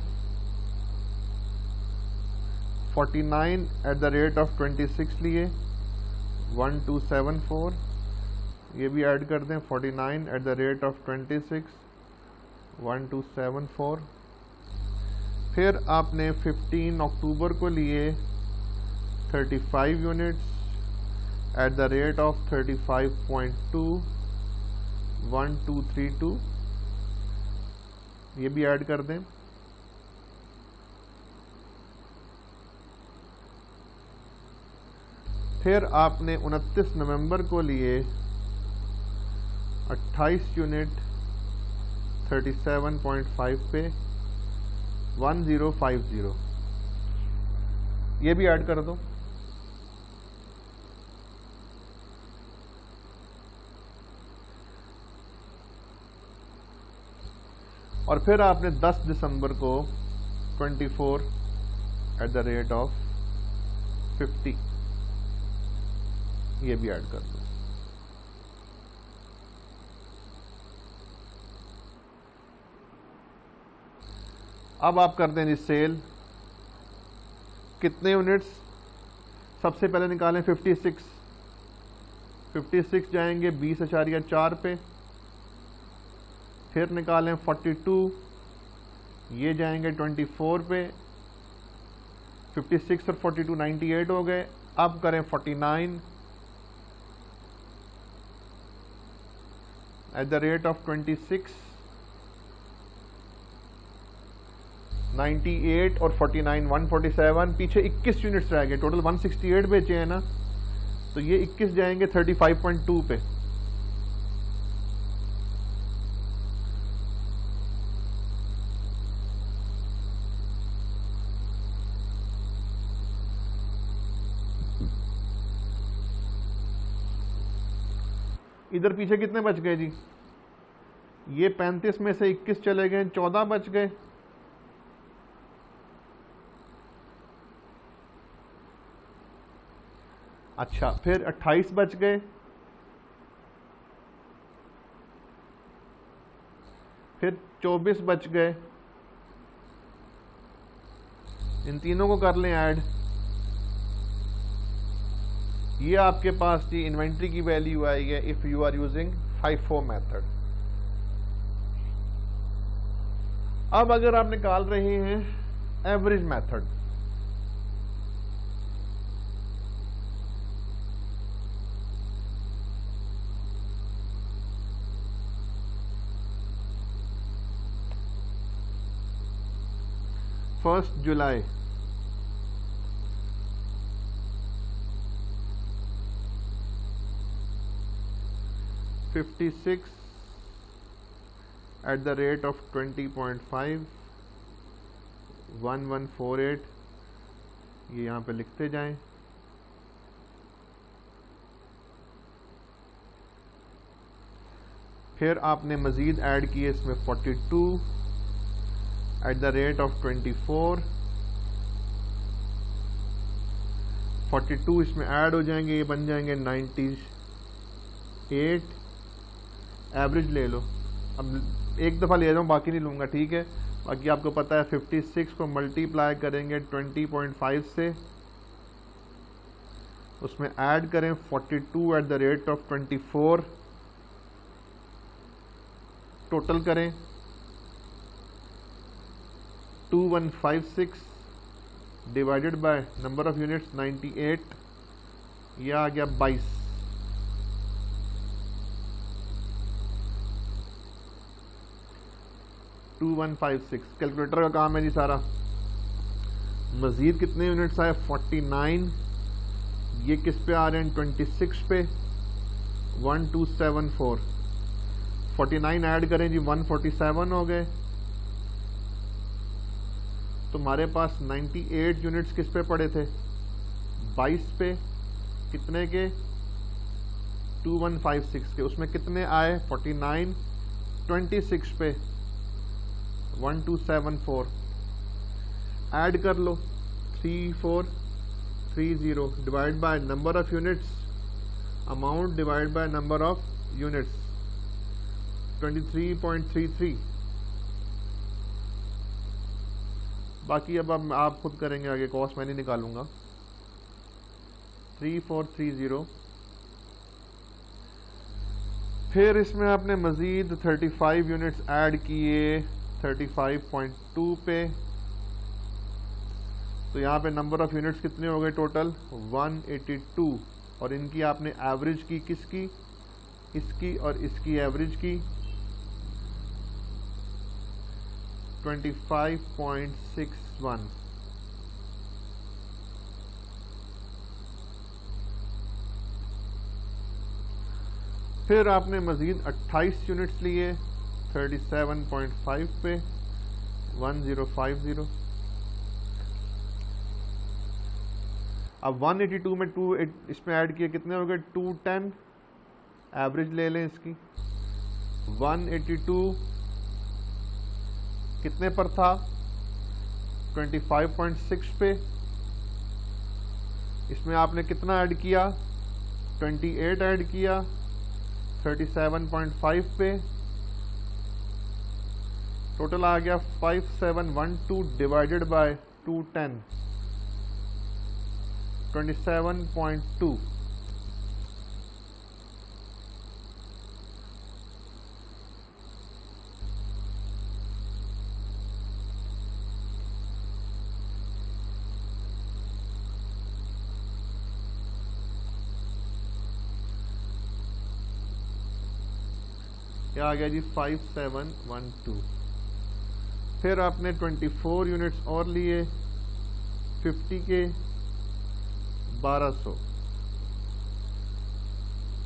Speaker 1: 49 एट द रेट ऑफ 26 लिए, 1274, ये भी ऐड कर दें। 49 एट द रेट ऑफ 26, 1274। फिर आपने 15 अक्टूबर को लिए 35 units at the rate of 35.2, 1232, ये भी ऐड कर दें। फिर आपने 29 नवंबर को लिए 28 यूनिट 37.5 पे, 1050, ये भी ऐड कर दो। और फिर आपने 10 दिसंबर को 24 एट द रेट ऑफ 50, ये भी ऐड कर दो। अब आप कर दें सेल, कितने यूनिट्स? सबसे पहले निकालें 56 जाएंगे 20.4 पे। फिर निकालें 42, ये जाएंगे 24 पे। 56 और 42 98 हो गए। अब करें 49 एट द रेट ऑफ 26, 98 और 49 147, पीछे 21 यूनिट्स रह गए, टोटल 168 बेचे हैं ना, तो ये 21 जाएंगे 35.2 पे। इधर पीछे कितने बच गए जी? ये 35 में से 21 चले गए, 14 बच गए। अच्छा, फिर 28 बच गए। फिर 24 बच गए। इन तीनों को कर लें ऐड। ये आपके पास जी इन्वेंट्री की वैल्यू आई है if you are using FIFO method. अब अगर आप निकाल रहे हैं एवरेज मेथड, 1 जुलाई $56 @ 1148 ये यहाँ पे लिखते जाएं। फिर आपने मज़ीद ऐड किए इसमें 42 @ 24। 42 इसमें ऐड हो जाएंगे, ये बन जाएंगे 98। एवरेज ले लो, अब एक दफ़ा ले रहा हूँ, बाकी नहीं लूँगा, ठीक है। बाकी आपको पता है 56 को मल्टीप्लाई करेंगे 20.5 से, उसमें ऐड करें 42 @ 24, टोटल करें 2156 divided by number of units 98, यह आ गया 22। कैलकुलेटर का काम है जी सारा। मजीद कितने यूनिट्स आए? 49। ये किस पे आ रहे हैं? 26 पे। 1274। 49 ऐड करें जी, 147 हो गए। तो हमारे पास 98 यूनिट्स किस पे पड़े थे? 22 पे। कितने के? 2156 के। उसमें कितने आए? 49। 26 पे 1274 ऐड कर लो 3430 divide by number of units, amount divide by number of units 23.33। बाकी अब आप खुद करेंगे आगे, कॉस्ट मैं नहीं निकालूंगा। 3430। फिर इसमें आपने मजीद 35 यूनिट्स ऐड किए 35.2 पे। तो यहाँ पे नंबर ऑफ यूनिट्स कितने हो गए टोटल? 182। और इनकी आपने एवरेज की, किसकी? इसकी और इसकी एवरेज की 25.61। फिर आपने मजीद 28 यूनिट्स लिए 37.5 पे 1050। अब 182 में 2 इसमें ऐड किए, कितने हो गए? 210। एवरेज ले लें इसकी। 182 कितने पर था? 25.6 पे। इसमें आपने कितना ऐड किया? 28 ऐड किया 37.5 पे। टोटल आ गया 5712 डिवाइडेड बाय 210 27.2। क्या आ गया जी? 5712। फिर आपने 24 यूनिट्स और लिए 50 के 1200,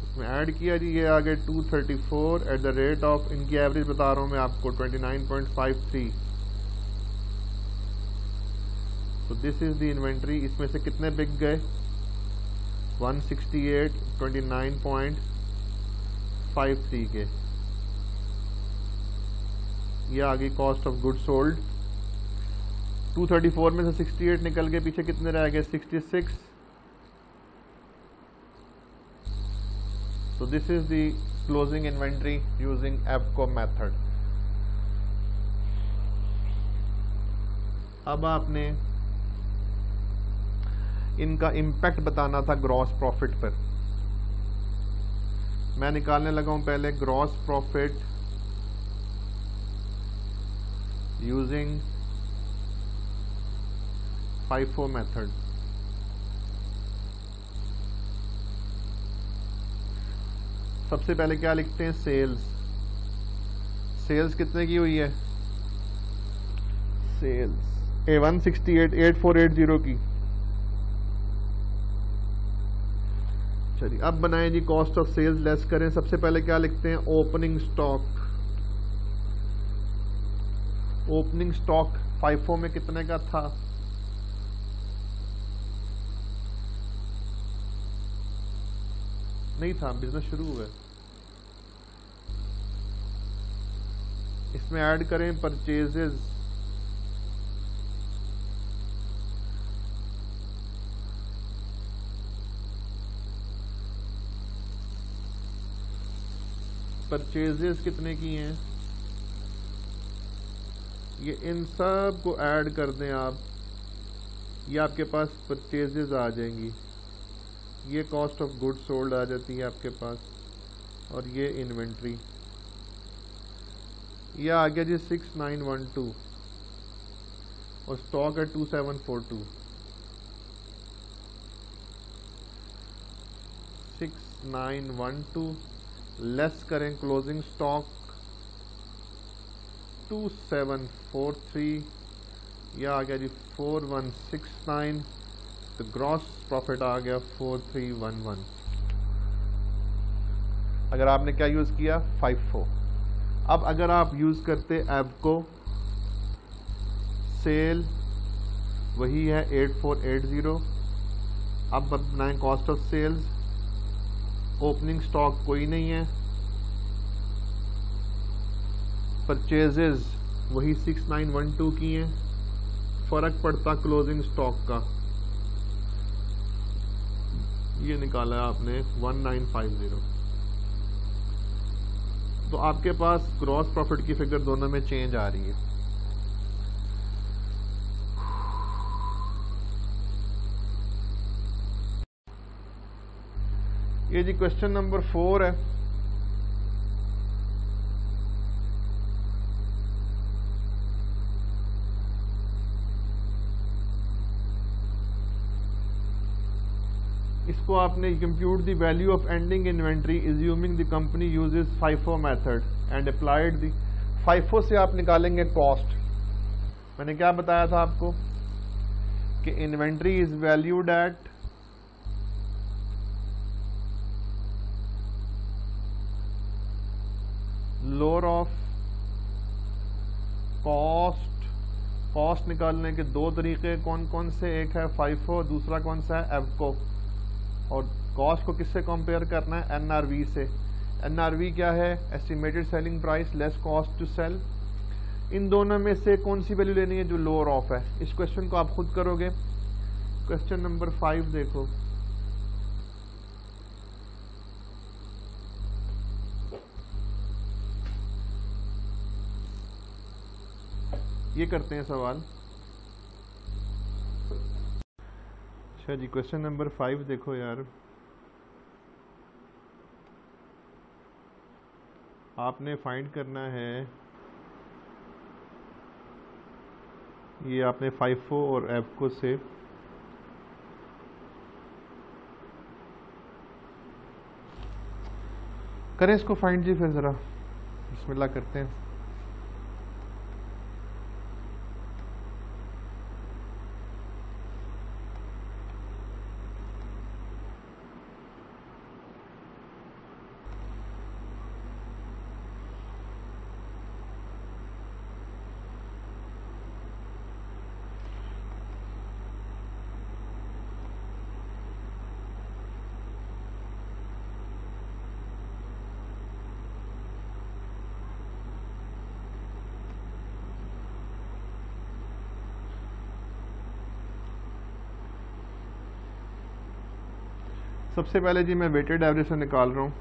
Speaker 1: उसमें ऐड किया जी, ये आ गए 234 @ द रेट ऑफ, इनकी एवरेज बता रहा हूँ मैं आपको 29.53। तो दिस इज द इन्वेंट्री। इसमें से कितने बिक गए? 168 29.53 के। ये आ गई कॉस्ट ऑफ गुड सोल्ड। 234 में से 68 निकल के पीछे कितने रह गए? 66। So this is the closing inventory using AVCO method. अब आपने इनका इम्पैक्ट बताना था ग्रॉस प्रॉफिट पर। मैं निकालने लगा हूं पहले gross profit using FIFO method. सबसे पहले क्या लिखते हैं? सेल्स। सेल्स कितने की हुई है? सेल्स 1688480 की। चलिए अब बनाएं जी कॉस्ट ऑफ सेल्स लेस करें। सबसे पहले क्या लिखते हैं, opening stock. Opening stock FIFO में कितने का था, नहीं था, बिजनेस शुरू हुआ। इसमें ऐड करें परचेजेस, परचेजेस कितने की हैं, ये इन सब को ऐड कर दें आप, ये आपके पास परचेजेस आ जाएंगी, ये कॉस्ट ऑफ गुड्स सोल्ड आ जाती है आपके पास, और ये इन्वेंट्री, ये आ गया जी 6912 और स्टॉक है 2742। 6912 लेस करें क्लोजिंग स्टॉक 2743, यह आ गया जी 4169, तो ग्रॉस प्रॉफिट आ गया 4311। अगर आपने क्या यूज किया, FIFO। अब अगर आप यूज करते एबको, सेल वही है 8480। अब बनाएं cost of sales, opening stock कोई नहीं है, परचेजेस वही 6912 की हैं, फर्क पड़ता क्लोजिंग स्टॉक का, ये निकाला है आपने 1950। तो आपके पास ग्रॉस प्रॉफिट की फिगर दोनों में चेंज आ रही है। ये जी क्वेश्चन नंबर 4 है। इसको आपने compute the value of ending inventory assuming the company uses FIFO method and applied the FIFO से आप निकालेंगे कॉस्ट। मैंने क्या बताया था आपको कि inventory is valued at lower of cost. Cost निकालने के दो तरीके कौन कौन से, एक है FIFO, दूसरा कौन सा है, एबको। और कॉस्ट को किससे कंपेयर करना है, NRV से। NRV क्या है, estimated selling price less cost to sell. इन दोनों में से कौन सी वैल्यू लेनी है जो लोअर ऑफ है। इस क्वेश्चन को आप खुद करोगे। क्वेश्चन नंबर 5 देखो, ये करते हैं सवाल। अच्छा जी, क्वेश्चन नंबर 5 देखो यार, आपने फाइंड करना है, ये आपने FIFO और एबको से करें इसको फाइंड जी। फिर जरा बिस्मिल्लाह करते हैं। सबसे पहले जी मैं वेटेड एवरेज से निकाल रहा हूँ।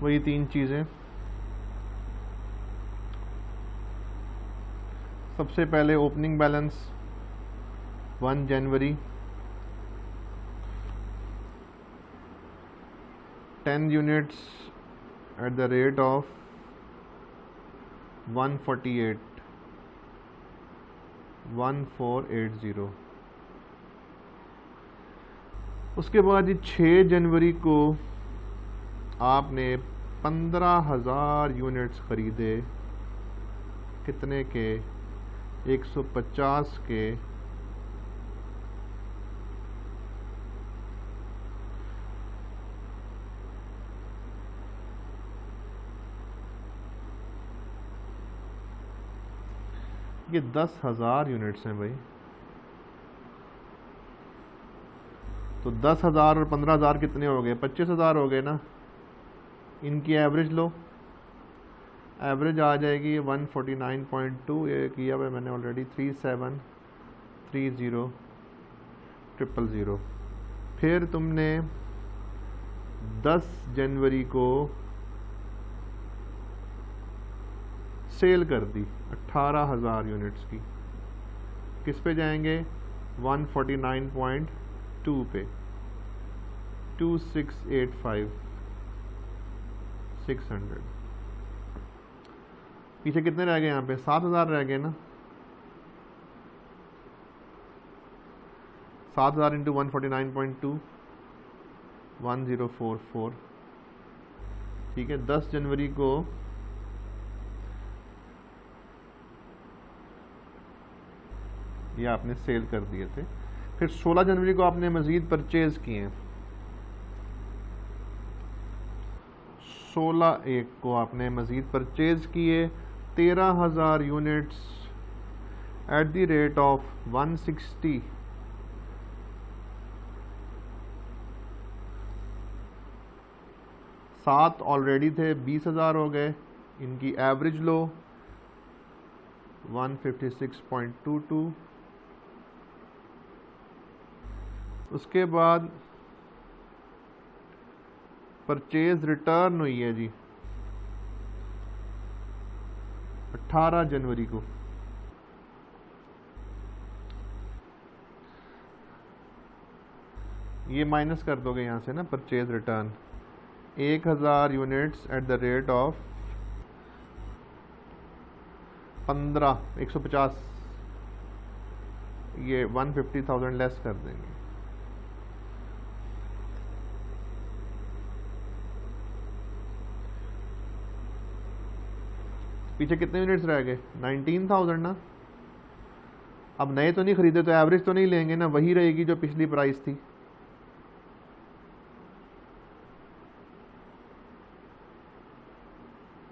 Speaker 1: वही तीन चीज़ें, सबसे पहले opening balance 1 January, 10 units at the rate of 1480। उसके बाद ये 6 जनवरी को आपने 15,000 यूनिट्स खरीदे, कितने के? 150 के। ये 10,000 यूनिट्स हैं भाई, तो 10,000 और 15,000 कितने हो गए? 25,000 हो गए ना। इनकी एवरेज लो, एवरेज आ जाएगी 149.2, ये किया हुआ मैंने ऑलरेडी, 3730,000। फिर तुमने 10 जनवरी को सेल कर दी 18,000 यूनिट्स की, किस पे जाएंगे? 149.2 पे, 2685 600। पीछे कितने रह गए? यहाँ पे 7,000 रह गए ना। 7,000 इंटू 149.2 1044। ठीक है, 10 जनवरी को ये आपने सेल कर दिए थे। फिर 16 जनवरी को आपने मज़ीद परचेज किए, 16/1 को आपने मज़ीद परचेज किए 13,000 units at the rate of 160। सात ऑलरेडी थे, 20,000 हो गए। इनकी एवरेज लो 156.22। उसके बाद परचेज रिटर्न हुई है जी 18 जनवरी को। ये माइनस कर दोगे यहाँ से ना, purchase return 1,000 units at the rate of 150, ये 150,000 लेस कर देंगे। पीछे कितने यूनिट्स रह गए? 19,000 ना। अब नए तो नहीं खरीदे तो एवरेज तो नहीं लेंगे ना, वही रहेगी जो पिछली प्राइस थी।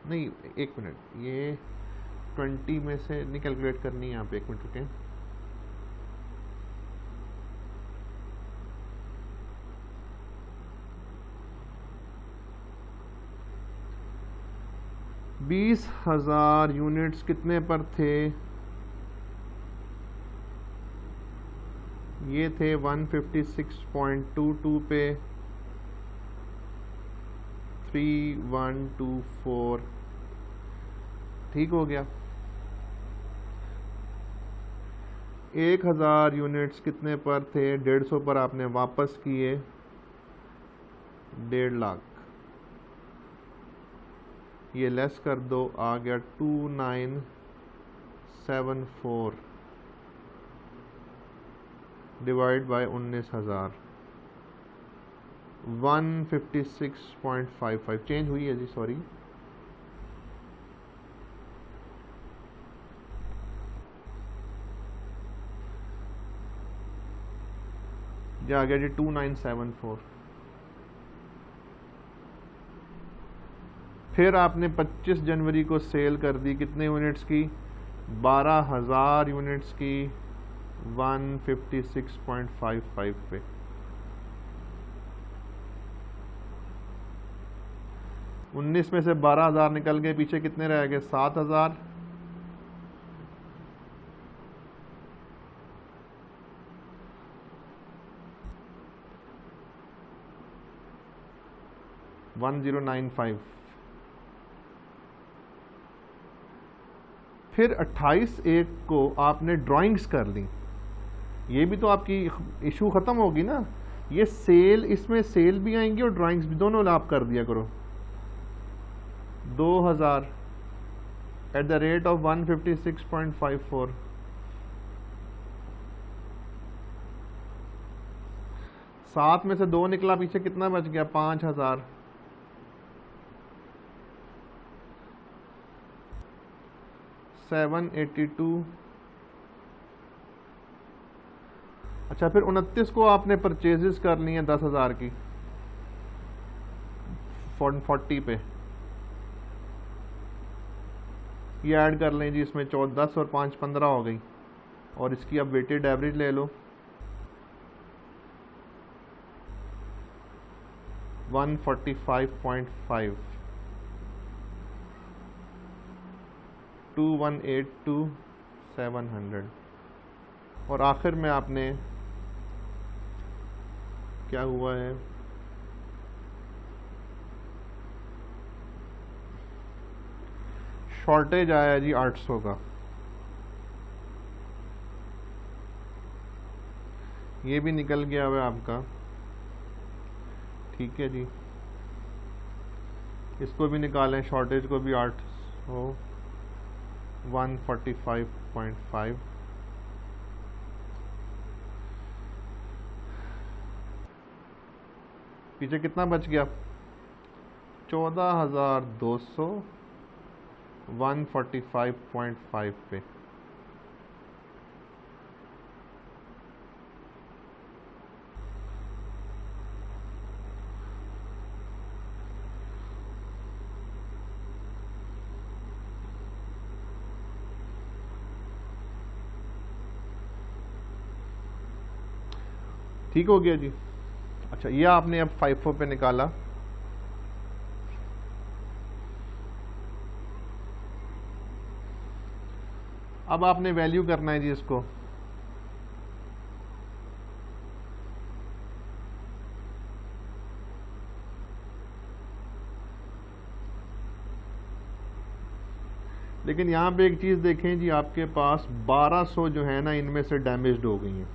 Speaker 1: नहीं, एक मिनट, ये 20 में से नहीं कैलकुलेट करनी है यहाँ पे, एक मिनट रुकें। बीस 20,000 यूनिट्स कितने पर थे? ये थे 156.22 पे, 3124। ठीक हो गया। 1,000 यूनिट्स कितने पर थे? 150 पर आपने वापस किए 1.5 लाख। ये लेस कर दो, आ गया 2974 डिवाइड बाय 19,000, 156.55 चेंज हुई है जी, सॉरी। ये आ गया जी 2974। फिर आपने 25 जनवरी को सेल कर दी, कितने यूनिट्स की? 12,000 यूनिट्स की 156.55 पे। उन्नीस में से 12,000 निकल गए, पीछे कितने रह गए? 7,000। $1095। फिर 28/1 को आपने ड्राइंग्स कर ली। ये भी तो आपकी इशू ख़त्म होगी ना। ये सेल, इसमें सेल भी आएंगी और ड्राइंग्स भी, दोनों आप कर दिया करो। 2,000 एट द रेट ऑफ 156.54। सात में से 2 निकला, पीछे कितना बच गया? 5,000। 782। अच्छा, फिर 29 को आपने परचेजेस कर ली हैं 10,000 की 40 पे, ये ऐड कर लें जी इसमें 14, 10 और 5 15 हो गई, और इसकी अब वेटेड एवरेज ले लो 145.5, 2182,700। और आखिर में आपने क्या हुआ है, शॉर्टेज आया जी 800 का, ये भी निकल गया हुआ आपका। ठीक है जी, इसको भी निकालें, शॉर्टेज को भी 800, 145.5। पीछे कितना बच गया, 14,200, 145.5 पे। ठीक हो गया जी। अच्छा, ये आपने अब 54 पे निकाला, अब आपने वैल्यू करना है जी इसको। लेकिन यहाँ पे एक चीज़ देखें जी, आपके पास 1200 जो है ना इनमें से डैमेज्ड हो गई हैं,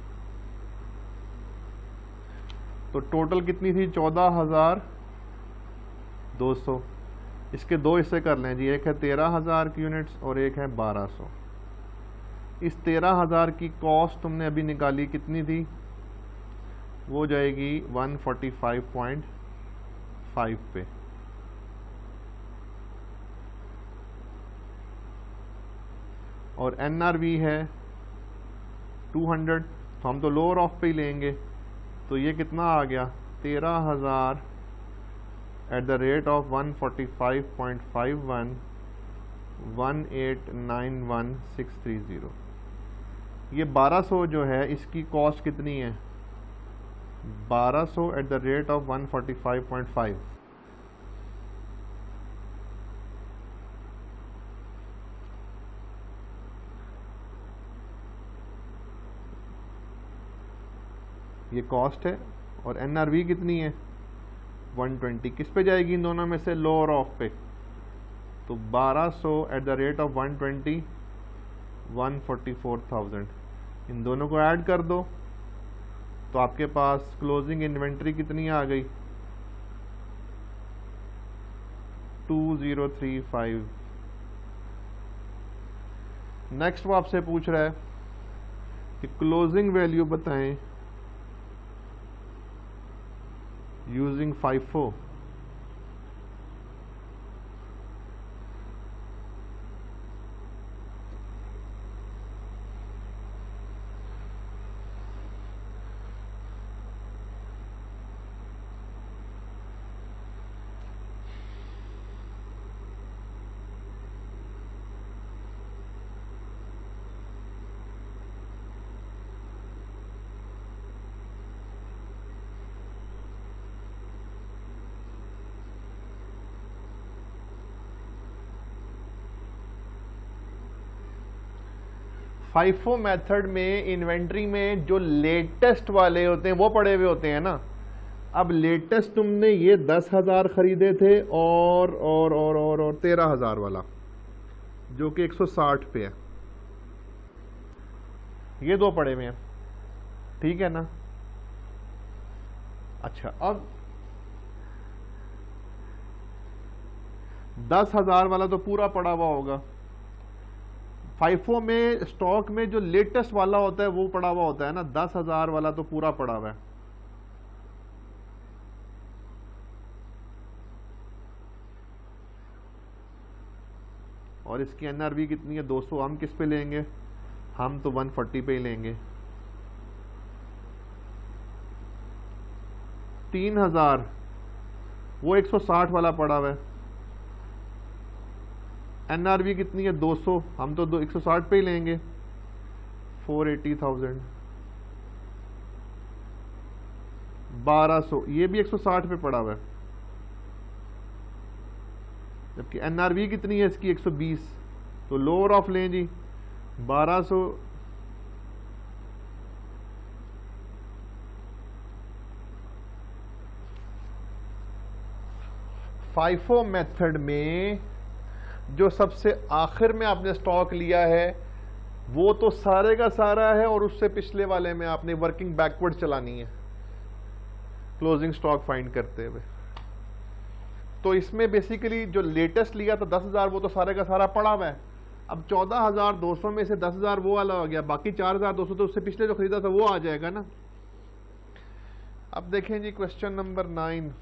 Speaker 1: तो टोटल कितनी थी 14,200। इसके दो हिस्से कर लें जी, एक है 13,000 की यूनिट्स और एक है 1200। इस 13,000 की कॉस्ट तुमने अभी निकाली, कितनी थी, वो जाएगी 145.5 पे। और NRV है 200, तो हम तो लोअर ऑफ पे ही लेंगे, तो ये कितना आ गया 13,000 एट द रेट ऑफ 145.51, 1891630। ये 1200 जो है इसकी कॉस्ट कितनी है, 1200 एट द रेट ऑफ 145.5। ये कॉस्ट है, और NRV कितनी है 120। किस पे जाएगी इन दोनों में से, लोअर ऑफ पे, तो 1200 एट द रेट ऑफ 120, 144,000। इन दोनों को ऐड कर दो तो आपके पास क्लोजिंग इन्वेंट्री कितनी आ गई, 2035। नेक्स्ट वो आपसे पूछ रहा है कि क्लोजिंग वैल्यू बताएं यूजिंग FIFO। FIFO मेथड में इन्वेंट्री में जो लेटेस्ट वाले होते हैं वो पड़े हुए होते हैं ना। अब लेटेस्ट तुमने ये 10,000 खरीदे थे और 13,000 वाला जो कि 160 पे है, ये दो पड़े हुए हैं, ठीक है ना। अच्छा, अब 10,000 वाला तो पूरा पड़ा हुआ होगा। FIFO में स्टॉक में जो लेटेस्ट वाला होता है वो पड़ा हुआ होता है ना, 10,000 वाला तो पूरा पड़ा हुआ है। और इसकी NRV कितनी है 200, हम किस पे लेंगे, हम तो 140 पे ही लेंगे। 3000 वो 160 वाला पड़ा हुआ है, NRV कितनी है 200, हम तो 160 पे ही लेंगे, 480,000। 1200 ये भी 160 पे पड़ा हुआ है, जबकि NRV कितनी है इसकी 120, तो लोअर ऑफ लें जी 1200। फाइफो मेथड में जो सबसे आखिर में आपने स्टॉक लिया है वो तो सारे का सारा है, और उससे पिछले वाले में आपने वर्किंग बैकवर्ड चलानी है क्लोजिंग स्टॉक फाइंड करते हुए। तो इसमें बेसिकली जो लेटेस्ट लिया था 10,000 वो तो सारे का सारा पड़ा हुआ है। अब 14,200 में से 10,000 वो वाला हो गया, बाकी 4,200 तो उससे पिछले जो खरीदा था वो आ जाएगा ना। अब देखें जी क्वेश्चन नंबर 9।